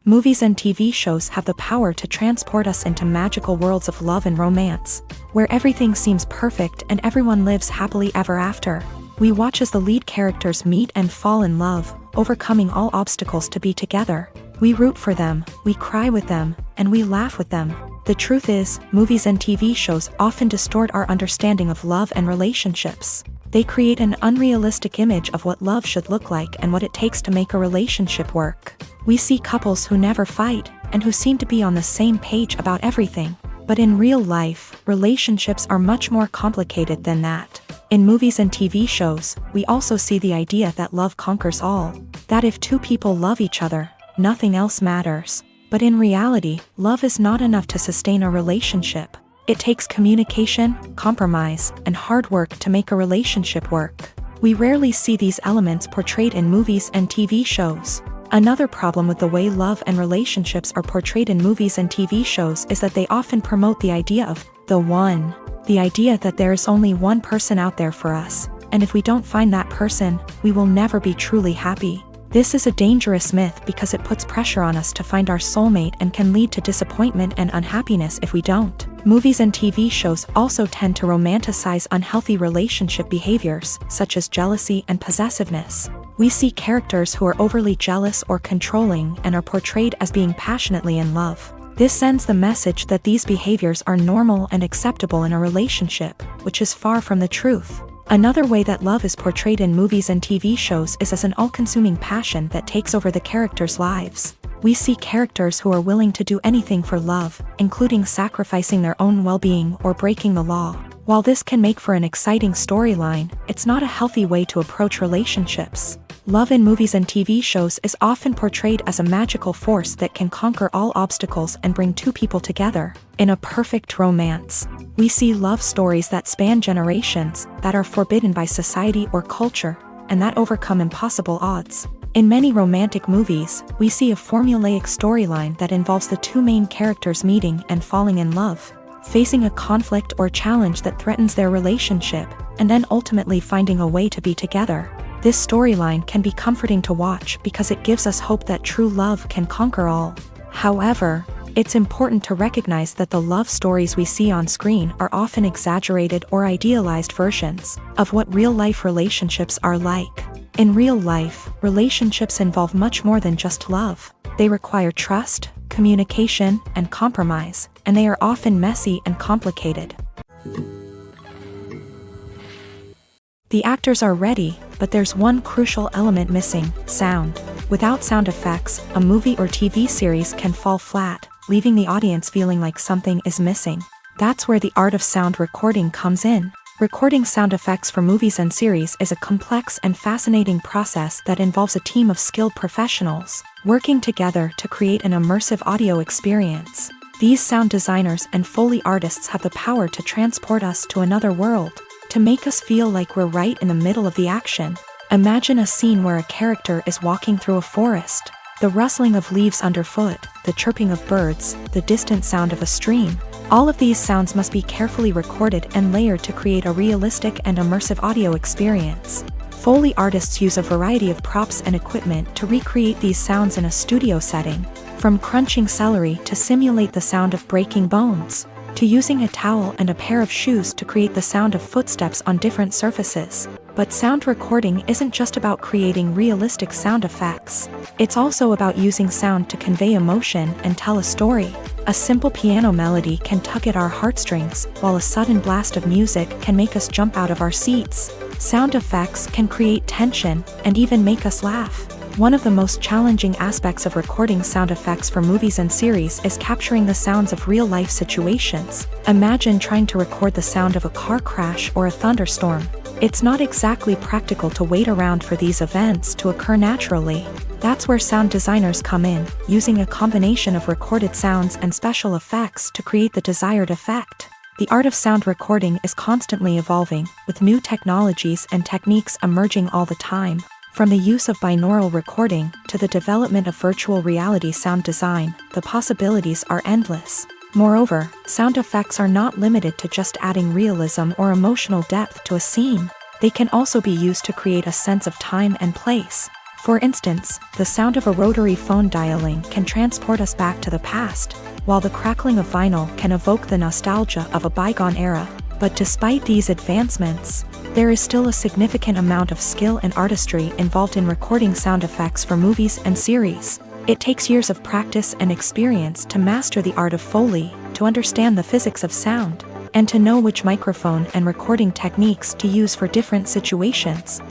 Movies and TV shows have the power to transport us into magical worlds of love and romance, where everything seems perfect and everyone lives happily ever after. We watch as the lead characters meet and fall in love, overcoming all obstacles to be together. We root for them, we cry with them, and we laugh with them. The truth is, movies and TV shows often distort our understanding of love and relationships. They create an unrealistic image of what love should look like and what it takes to make a relationship work. We see couples who never fight, and who seem to be on the same page about everything. But in real life, relationships are much more complicated than that. In movies and TV shows, we also see the idea that love conquers all. That if two people love each other, nothing else matters. But in reality, love is not enough to sustain a relationship. It takes communication, compromise, and hard work to make a relationship work. We rarely see these elements portrayed in movies and TV shows. Another problem with the way love and relationships are portrayed in movies and TV shows is that they often promote the idea of the one. The idea that there is only one person out there for us, and if we don't find that person, we will never be truly happy. This is a dangerous myth because it puts pressure on us to find our soulmate and can lead to disappointment and unhappiness if we don't. Movies and TV shows also tend to romanticize unhealthy relationship behaviors, such as jealousy and possessiveness. We see characters who are overly jealous or controlling and are portrayed as being passionately in love. This sends the message that these behaviors are normal and acceptable in a relationship, which is far from the truth. Another way that love is portrayed in movies and TV shows is as an all-consuming passion that takes over the characters' lives. We see characters who are willing to do anything for love, including sacrificing their own well-being or breaking the law. While this can make for an exciting storyline, it's not a healthy way to approach relationships. Love in movies and TV shows is often portrayed as a magical force that can conquer all obstacles and bring two people together. In a perfect romance, we see love stories that span generations, that are forbidden by society or culture, and that overcome impossible odds. In many romantic movies, we see a formulaic storyline that involves the two main characters meeting and falling in love, facing a conflict or challenge that threatens their relationship, and then ultimately finding a way to be together. This storyline can be comforting to watch because it gives us hope that true love can conquer all. However, it's important to recognize that the love stories we see on screen are often exaggerated or idealized versions of what real-life relationships are like. In real life, relationships involve much more than just love. They require trust, communication, and compromise, and they are often messy and complicated. The actors are ready, but there's one crucial element missing: sound. Without sound effects, a movie or TV series can fall flat, leaving the audience feeling like something is missing. That's where the art of sound recording comes in. Recording sound effects for movies and series is a complex and fascinating process that involves a team of skilled professionals working together to create an immersive audio experience. These sound designers and Foley artists have the power to transport us to another world, to make us feel like we're right in the middle of the action. Imagine a scene where a character is walking through a forest. The rustling of leaves underfoot, the chirping of birds, the distant sound of a stream. All of these sounds must be carefully recorded and layered to create a realistic and immersive audio experience. Foley artists use a variety of props and equipment to recreate these sounds in a studio setting, from crunching celery to simulate the sound of breaking bones, to using a towel and a pair of shoes to create the sound of footsteps on different surfaces. But sound recording isn't just about creating realistic sound effects. It's also about using sound to convey emotion and tell a story. A simple piano melody can tug at our heartstrings, while a sudden blast of music can make us jump out of our seats. Sound effects can create tension and even make us laugh. One of the most challenging aspects of recording sound effects for movies and series is capturing the sounds of real-life situations. Imagine trying to record the sound of a car crash or a thunderstorm. It's not exactly practical to wait around for these events to occur naturally. That's where sound designers come in, using a combination of recorded sounds and special effects to create the desired effect. The art of sound recording is constantly evolving, with new technologies and techniques emerging all the time. From the use of binaural recording to the development of virtual reality sound design, the possibilities are endless. Moreover, sound effects are not limited to just adding realism or emotional depth to a scene. They can also be used to create a sense of time and place. For instance, the sound of a rotary phone dialing can transport us back to the past, while the crackling of vinyl can evoke the nostalgia of a bygone era. But despite these advancements, there is still a significant amount of skill and artistry involved in recording sound effects for movies and series. It takes years of practice and experience to master the art of Foley, to understand the physics of sound, and to know which microphone and recording techniques to use for different situations.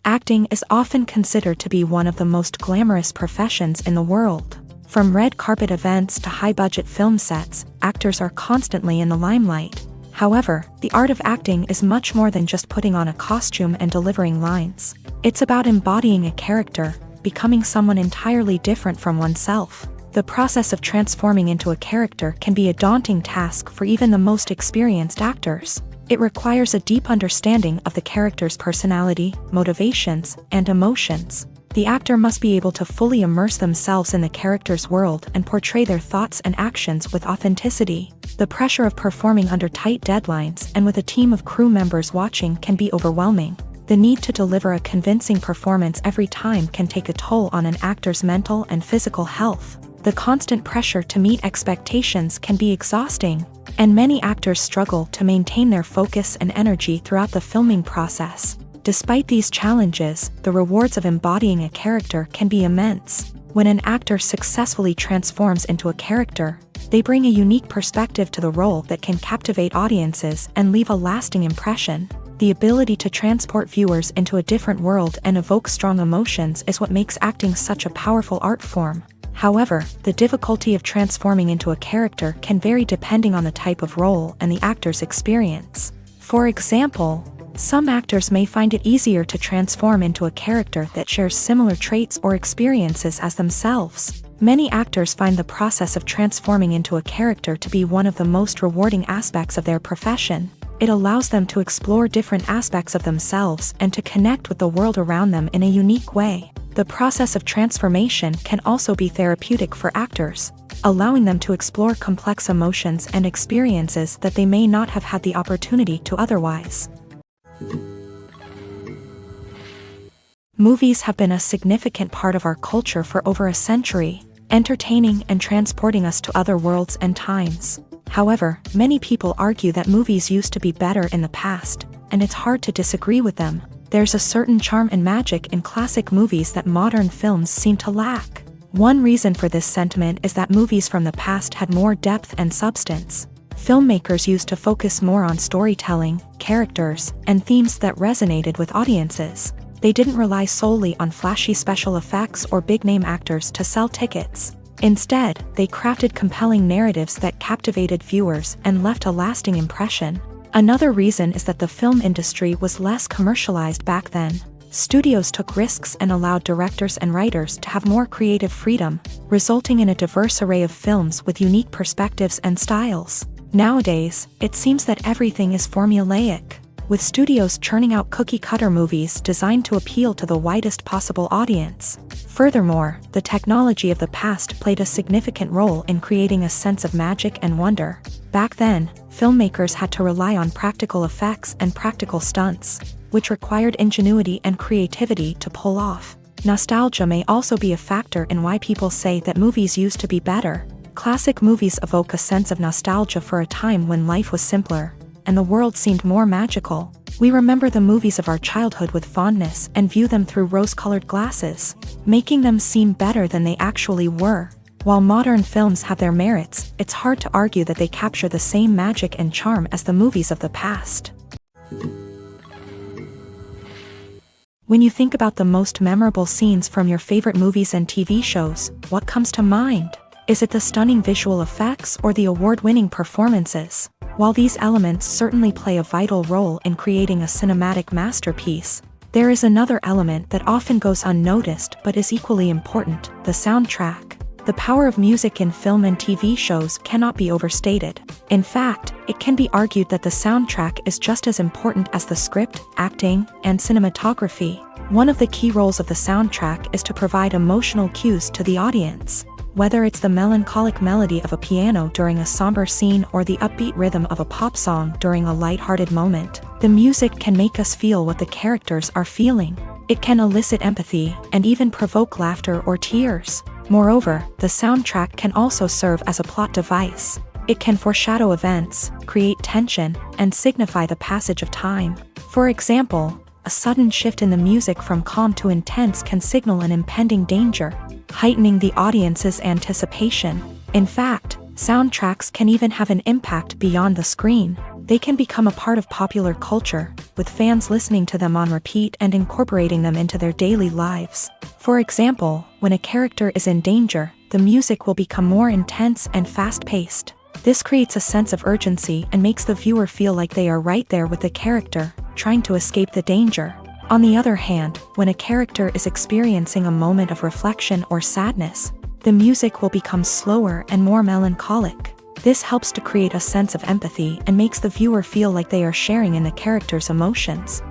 Acting is often considered to be one of the most glamorous professions in the world. From red carpet events to high-budget film sets, actors are constantly in the limelight. However, the art of acting is much more than just putting on a costume and delivering lines. It's about embodying a character, becoming someone entirely different from oneself. The process of transforming into a character can be a daunting task for even the most experienced actors. It requires a deep understanding of the character's personality, motivations, and emotions. The actor must be able to fully immerse themselves in the character's world and portray their thoughts and actions with authenticity. The pressure of performing under tight deadlines and with a team of crew members watching can be overwhelming. The need to deliver a convincing performance every time can take a toll on an actor's mental and physical health. The constant pressure to meet expectations can be exhausting, and many actors struggle to maintain their focus and energy throughout the filming process. Despite these challenges, the rewards of embodying a character can be immense. When an actor successfully transforms into a character, they bring a unique perspective to the role that can captivate audiences and leave a lasting impression. The ability to transport viewers into a different world and evoke strong emotions is what makes acting such a powerful art form. However, the difficulty of transforming into a character can vary depending on the type of role and the actor's experience. For example, some actors may find it easier to transform into a character that shares similar traits or experiences as themselves. Many actors find the process of transforming into a character to be one of the most rewarding aspects of their profession. It allows them to explore different aspects of themselves and to connect with the world around them in a unique way. The process of transformation can also be therapeutic for actors, allowing them to explore complex emotions and experiences that they may not have had the opportunity to otherwise. Movies have been a significant part of our culture for over a century, entertaining and transporting us to other worlds and times. However, many people argue that movies used to be better in the past, and it's hard to disagree with them. There's a certain charm and magic in classic movies that modern films seem to lack. One reason for this sentiment is that movies from the past had more depth and substance. Filmmakers used to focus more on storytelling, characters, and themes that resonated with audiences. They didn't rely solely on flashy special effects or big-name actors to sell tickets. Instead, they crafted compelling narratives that captivated viewers and left a lasting impression. Another reason is that the film industry was less commercialized back then. Studios took risks and allowed directors and writers to have more creative freedom, resulting in a diverse array of films with unique perspectives and styles. Nowadays, it seems that everything is formulaic. with studios churning out cookie-cutter movies designed to appeal to the widest possible audience. Furthermore, the technology of the past played a significant role in creating a sense of magic and wonder. Back then, filmmakers had to rely on practical effects and practical stunts, which required ingenuity and creativity to pull off. Nostalgia may also be a factor in why people say that movies used to be better. Classic movies evoke a sense of nostalgia for a time when life was simpler, and the world seemed more magical. We remember the movies of our childhood with fondness and view them through rose-colored glasses, making them seem better than they actually were. While modern films have their merits, it's hard to argue that they capture the same magic and charm as the movies of the past. When you think about the most memorable scenes from your favorite movies and TV shows, what comes to mind? Is it the stunning visual effects or the award-winning performances? While these elements certainly play a vital role in creating a cinematic masterpiece, there is another element that often goes unnoticed but is equally important: the soundtrack. The power of music in film and TV shows cannot be overstated. In fact, it can be argued that the soundtrack is just as important as the script, acting, and cinematography. One of the key roles of the soundtrack is to provide emotional cues to the audience. Whether it's the melancholic melody of a piano during a somber scene or the upbeat rhythm of a pop song during a light-hearted moment, the music can make us feel what the characters are feeling. It can elicit empathy and even provoke laughter or tears. Moreover, the soundtrack can also serve as a plot device. It can foreshadow events, create tension, and signify the passage of time. For example, a sudden shift in the music from calm to intense can signal an impending danger, heightening the audience's anticipation. In fact, soundtracks can even have an impact beyond the screen. They can become a part of popular culture, with fans listening to them on repeat and incorporating them into their daily lives. For example, when a character is in danger, the music will become more intense and fast-paced. This creates a sense of urgency and makes the viewer feel like they are right there with the character, trying to escape the danger. On the other hand, when a character is experiencing a moment of reflection or sadness, the music will become slower and more melancholic. This helps to create a sense of empathy and makes the viewer feel like they are sharing in the character's emotions.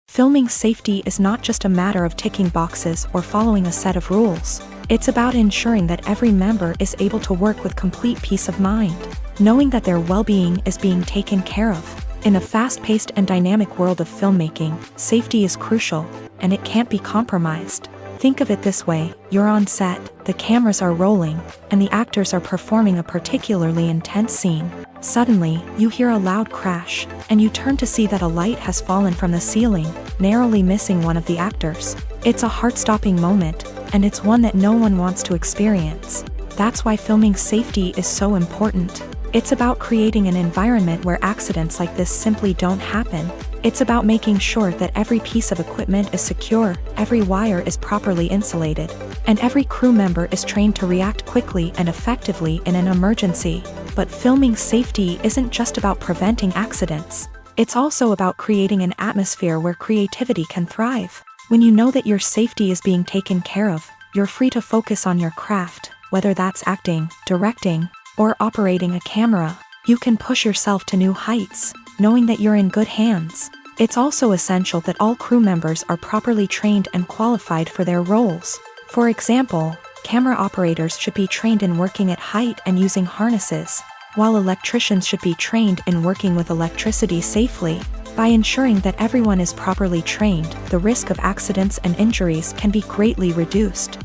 Filming safety is not just a matter of ticking boxes or following a set of rules. It's about ensuring that every member is able to work with complete peace of mind, knowing that their well-being is being taken care of. In a fast-paced and dynamic world of filmmaking, safety is crucial, and it can't be compromised. Think of it this way: you're on set, the cameras are rolling, and the actors are performing a particularly intense scene. Suddenly, you hear a loud crash, and you turn to see that a light has fallen from the ceiling, narrowly missing one of the actors. It's a heart-stopping moment, and it's one that no one wants to experience. That's why filming safety is so important. It's about creating an environment where accidents like this simply don't happen. It's about making sure that every piece of equipment is secure, every wire is properly insulated, and every crew member is trained to react quickly and effectively in an emergency. But filming safety isn't just about preventing accidents. It's also about creating an atmosphere where creativity can thrive. When you know that your safety is being taken care of, you're free to focus on your craft, whether that's acting, directing, or operating a camera. You can push yourself to new heights, knowing that you're in good hands. It's also essential that all crew members are properly trained and qualified for their roles. For example, camera operators should be trained in working at height and using harnesses, while electricians should be trained in working with electricity safely. By ensuring that everyone is properly trained, the risk of accidents and injuries can be greatly reduced.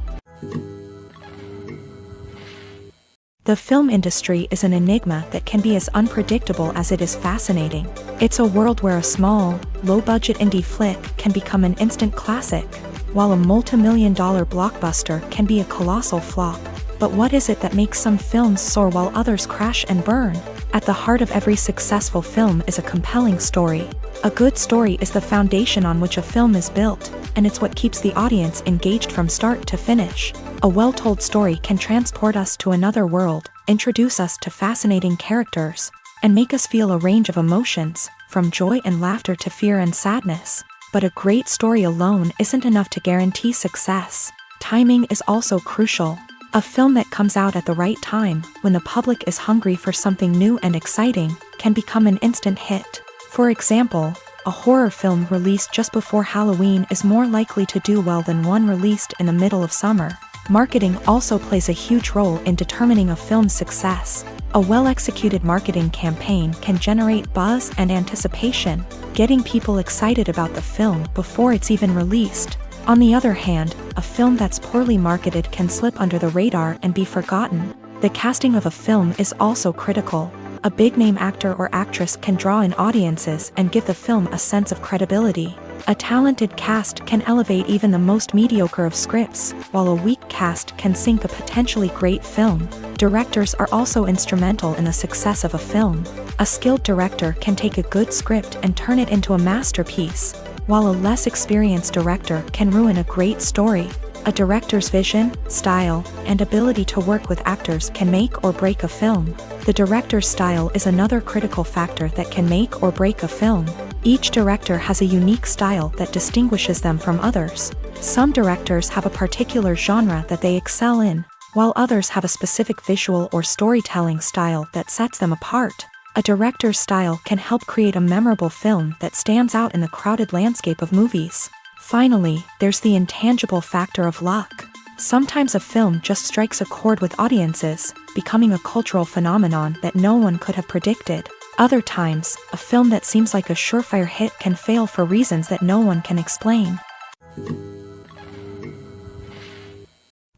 The film industry is an enigma that can be as unpredictable as it is fascinating. It's a world where a small, low-budget indie flick can become an instant classic, while a multi-million-dollar blockbuster can be a colossal flop. But what is it that makes some films soar while others crash and burn? At the heart of every successful film is a compelling story. A good story is the foundation on which a film is built, and it's what keeps the audience engaged from start to finish. A well-told story can transport us to another world, introduce us to fascinating characters, and make us feel a range of emotions, from joy and laughter to fear and sadness. But a great story alone isn't enough to guarantee success. Timing is also crucial. A film that comes out at the right time, when the public is hungry for something new and exciting, can become an instant hit. For example, a horror film released just before Halloween is more likely to do well than one released in the middle of summer. Marketing also plays a huge role in determining a film's success. A well-executed marketing campaign can generate buzz and anticipation, getting people excited about the film before it's even released. On the other hand, a film that's poorly marketed can slip under the radar and be forgotten. The casting of a film is also critical. A big-name actor or actress can draw in audiences and give the film a sense of credibility. A talented cast can elevate even the most mediocre of scripts, while a weak cast can sink a potentially great film. Directors are also instrumental in the success of a film. A skilled director can take a good script and turn it into a masterpiece, while a less experienced director can ruin a great story. A director's vision, style, and ability to work with actors can make or break a film. The director's style is another critical factor that can make or break a film. Each director has a unique style that distinguishes them from others. Some directors have a particular genre that they excel in, while others have a specific visual or storytelling style that sets them apart. A director's style can help create a memorable film that stands out in the crowded landscape of movies. Finally, there's the intangible factor of luck. Sometimes a film just strikes a chord with audiences, becoming a cultural phenomenon that no one could have predicted. Other times, a film that seems like a surefire hit can fail for reasons that no one can explain.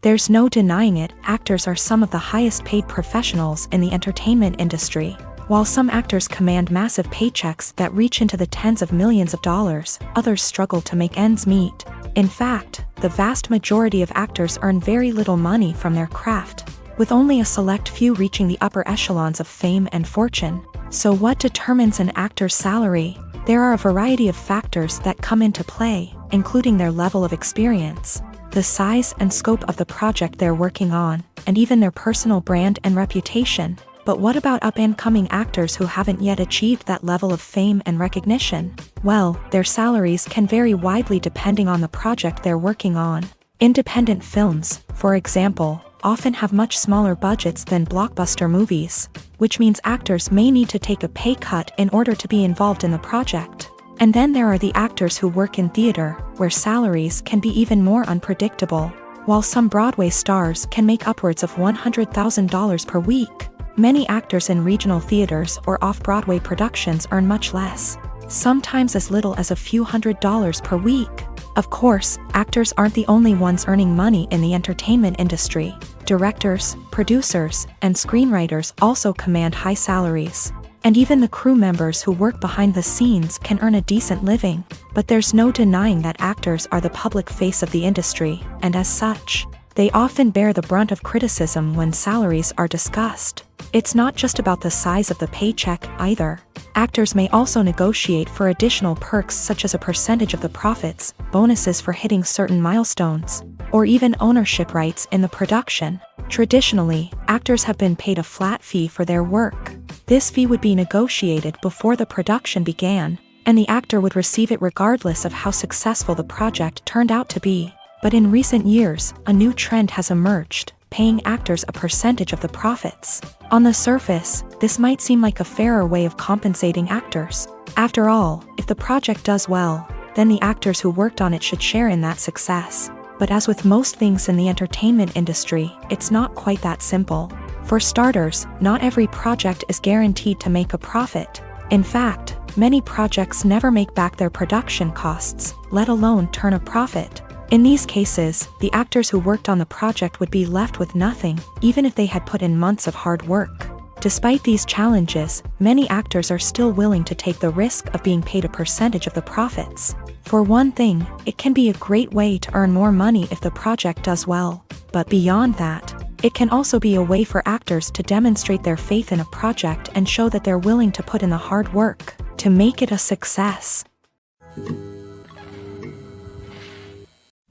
There's no denying it, actors are some of the highest paid professionals in the entertainment industry. While some actors command massive paychecks that reach into the tens of millions of dollars, others struggle to make ends meet. In fact, the vast majority of actors earn very little money from their craft, with only a select few reaching the upper echelons of fame and fortune. So what determines an actor's salary? There are a variety of factors that come into play, including their level of experience, the size and scope of the project they're working on, and even their personal brand and reputation. But what about up-and-coming actors who haven't yet achieved that level of fame and recognition? Well, their salaries can vary widely depending on the project they're working on. Independent films, for example, often have much smaller budgets than blockbuster movies, which means actors may need to take a pay cut in order to be involved in the project. And then there are the actors who work in theater, where salaries can be even more unpredictable. While some Broadway stars can make upwards of $100,000 per week, many actors in regional theaters or off-Broadway productions earn much less, sometimes as little as a few $100s per week. Of course, actors aren't the only ones earning money in the entertainment industry. Directors, producers, and screenwriters also command high salaries. And even the crew members who work behind the scenes can earn a decent living. But there's no denying that actors are the public face of the industry, and as such, they often bear the brunt of criticism when salaries are discussed. It's not just about the size of the paycheck, either. Actors may also negotiate for additional perks such as a percentage of the profits, bonuses for hitting certain milestones, or even ownership rights in the production. Traditionally, actors have been paid a flat fee for their work. This fee would be negotiated before the production began, and the actor would receive it regardless of how successful the project turned out to be. But in recent years, a new trend has emerged, paying actors a percentage of the profits. On the surface, this might seem like a fairer way of compensating actors. After all, if the project does well, then the actors who worked on it should share in that success. But as with most things in the entertainment industry, it's not quite that simple. For starters, not every project is guaranteed to make a profit. In fact, many projects never make back their production costs, let alone turn a profit. In these cases, the actors who worked on the project would be left with nothing, even if they had put in months of hard work. Despite these challenges, many actors are still willing to take the risk of being paid a percentage of the profits. For one thing, it can be a great way to earn more money if the project does well. But beyond that, it can also be a way for actors to demonstrate their faith in a project and show that they're willing to put in the hard work to make it a success.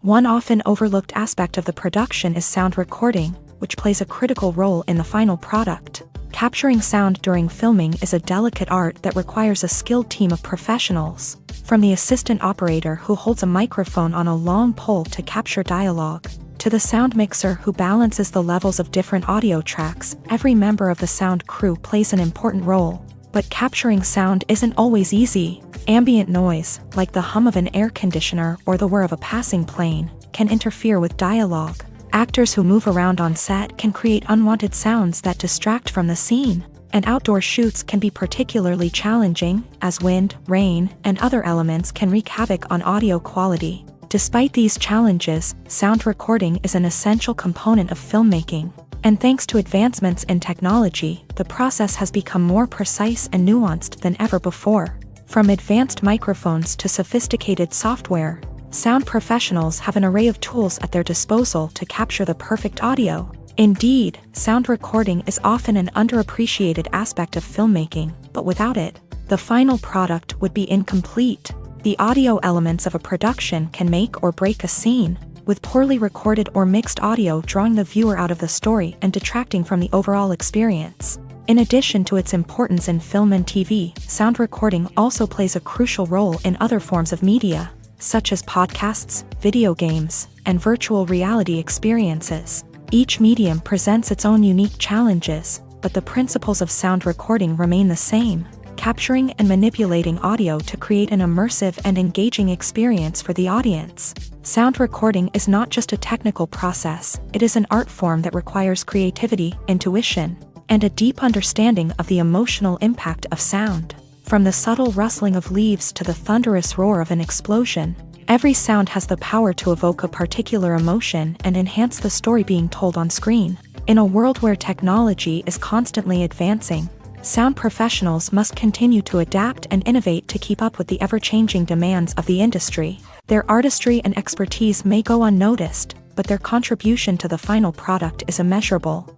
One often overlooked aspect of the production is sound recording, which plays a critical role in the final product. Capturing sound during filming is a delicate art that requires a skilled team of professionals. From the assistant operator who holds a microphone on a long pole to capture dialogue, To the sound mixer who balances the levels of different audio tracks, every member of the sound crew plays an important role. But capturing sound isn't always easy. Ambient noise, like the hum of an air conditioner or the whir of a passing plane, can interfere with dialogue. Actors who move around on set can create unwanted sounds that distract from the scene. And outdoor shoots can be particularly challenging, as wind, rain, and other elements can wreak havoc on audio quality. Despite these challenges, sound recording is an essential component of filmmaking. And thanks to advancements in technology, the process has become more precise and nuanced than ever before. From advanced microphones to sophisticated software, sound professionals have an array of tools at their disposal to capture the perfect audio. Indeed, sound recording is often an underappreciated aspect of filmmaking, but without it, the final product would be incomplete. The audio elements of a production can make or break a scene, with poorly recorded or mixed audio drawing the viewer out of the story and detracting from the overall experience. In addition to its importance in film and TV, sound recording also plays a crucial role in other forms of media, such as podcasts, video games, and virtual reality experiences. Each medium presents its own unique challenges, but the principles of sound recording remain the same: capturing and manipulating audio to create an immersive and engaging experience for the audience. Sound recording is not just a technical process, it is an art form that requires creativity, intuition, and a deep understanding of the emotional impact of sound. From the subtle rustling of leaves to the thunderous roar of an explosion, every sound has the power to evoke a particular emotion and enhance the story being told on screen. In a world where technology is constantly advancing, sound professionals must continue to adapt and innovate to keep up with the ever-changing demands of the industry. Their artistry and expertise may go unnoticed, but their contribution to the final product is immeasurable.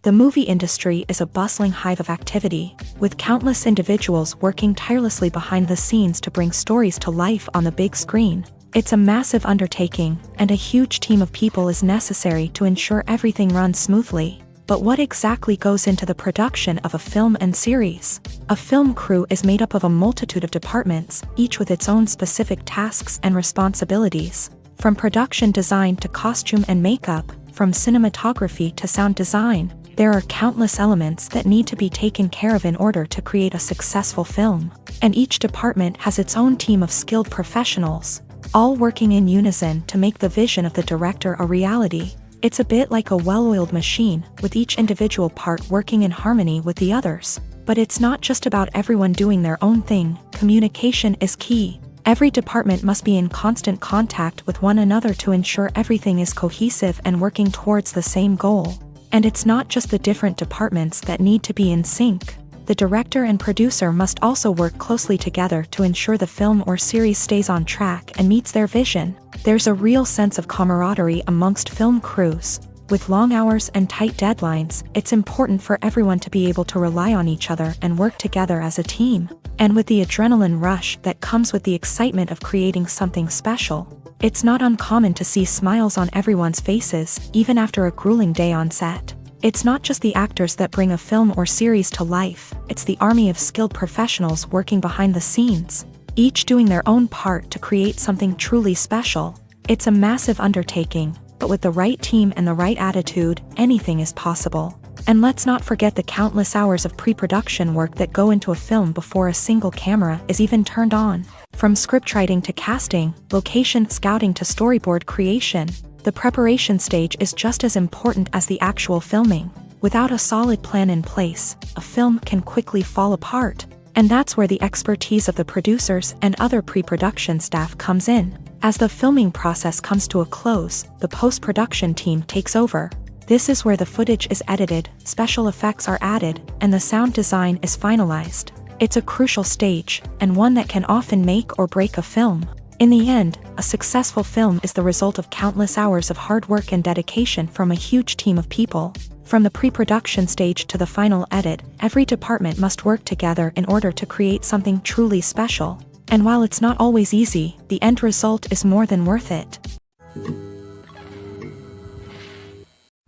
The movie industry is a bustling hive of activity, with countless individuals working tirelessly behind the scenes to bring stories to life on the big screen. It's a massive undertaking, and a huge team of people is necessary to ensure everything runs smoothly. But what exactly goes into the production of a film and series? A film crew is made up of a multitude of departments, each with its own specific tasks and responsibilities. From production design to costume and makeup, from cinematography to sound design, there are countless elements that need to be taken care of in order to create a successful film. And each department has its own team of skilled professionals, all working in unison to make the vision of the director a reality. It's a bit like a well-oiled machine, with each individual part working in harmony with the others. But it's not just about everyone doing their own thing. Communication is key. Every department must be in constant contact with one another to ensure everything is cohesive and working towards the same goal. And it's not just the different departments that need to be in sync. The director and producer must also work closely together to ensure the film or series stays on track and meets their vision. There's a real sense of camaraderie amongst film crews. With long hours and tight deadlines, it's important for everyone to be able to rely on each other and work together as a team. And with the adrenaline rush that comes with the excitement of creating something special, it's not uncommon to see smiles on everyone's faces, even after a grueling day on set. It's not just the actors that bring a film or series to life, it's the army of skilled professionals working behind the scenes, each doing their own part to create something truly special. It's a massive undertaking, but with the right team and the right attitude, anything is possible. And let's not forget the countless hours of pre-production work that go into a film before a single camera is even turned on. From scriptwriting to casting, location scouting to storyboard creation, the preparation stage is just as important as the actual filming. Without a solid plan in place, a film can quickly fall apart. And that's where the expertise of the producers and other pre-production staff comes in. As the filming process comes to a close, the post-production team takes over. This is where the footage is edited, special effects are added, and the sound design is finalized. It's a crucial stage, and one that can often make or break a film. In the end, a successful film is the result of countless hours of hard work and dedication from a huge team of people. From the pre-production stage to the final edit, every department must work together in order to create something truly special. And while it's not always easy, the end result is more than worth it.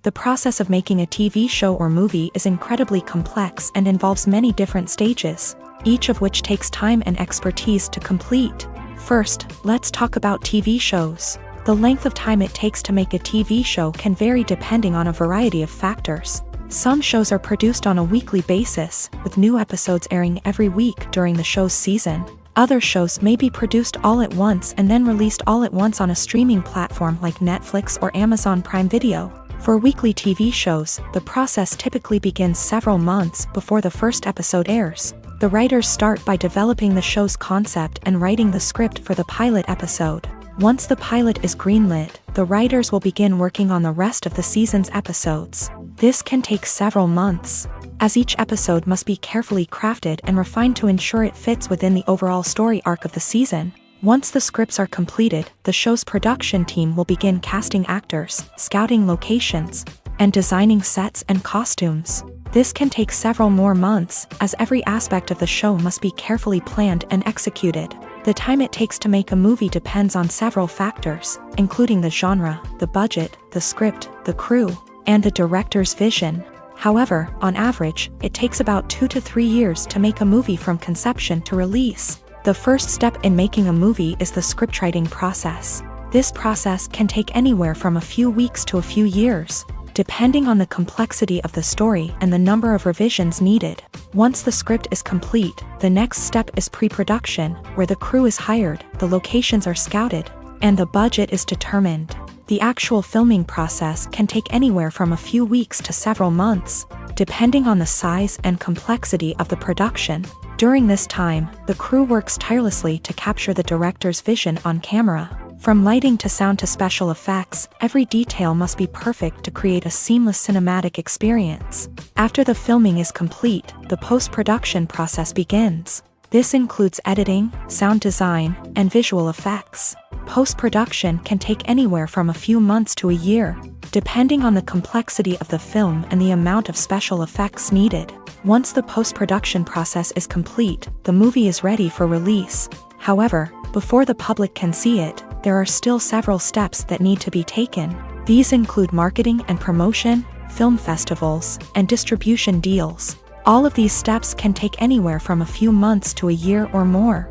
The process of making a TV show or movie is incredibly complex and involves many different stages, each of which takes time and expertise to complete. First, let's talk about TV shows. The length of time it takes to make a TV show can vary depending on a variety of factors. Some shows are produced on a weekly basis, with new episodes airing every week during the show's season. Other shows may be produced all at once and then released all at once on a streaming platform like Netflix or Amazon Prime Video. For weekly TV shows, the process typically begins several months before the first episode airs. The writers start by developing the show's concept and writing the script for the pilot episode. Once the pilot is greenlit, the writers will begin working on the rest of the season's episodes. This can take several months, as each episode must be carefully crafted and refined to ensure it fits within the overall story arc of the season. Once the scripts are completed, the show's production team will begin casting actors, scouting locations, and designing sets and costumes. This can take several more months, as every aspect of the show must be carefully planned and executed. The time it takes to make a movie depends on several factors, including the genre, the budget, the script, the crew, and the director's vision. However, on average, it takes about 2 to 3 years to make a movie from conception to release. The first step in making a movie is the scriptwriting process. This process can take anywhere from a few weeks to a few years, depending on the complexity of the story and the number of revisions needed. Once the script is complete, the next step is pre-production, where the crew is hired, the locations are scouted, and the budget is determined. The actual filming process can take anywhere from a few weeks to several months, depending on the size and complexity of the production. During this time, the crew works tirelessly to capture the director's vision on camera. From lighting to sound to special effects, every detail must be perfect to create a seamless cinematic experience. After the filming is complete, the post-production process begins. This includes editing, sound design, and visual effects. Post-production can take anywhere from a few months to a year, depending on the complexity of the film and the amount of special effects needed. Once the post-production process is complete, the movie is ready for release. However, before the public can see it, there are still several steps that need to be taken. These include marketing and promotion, film festivals, and distribution deals. All of these steps can take anywhere from a few months to a year or more.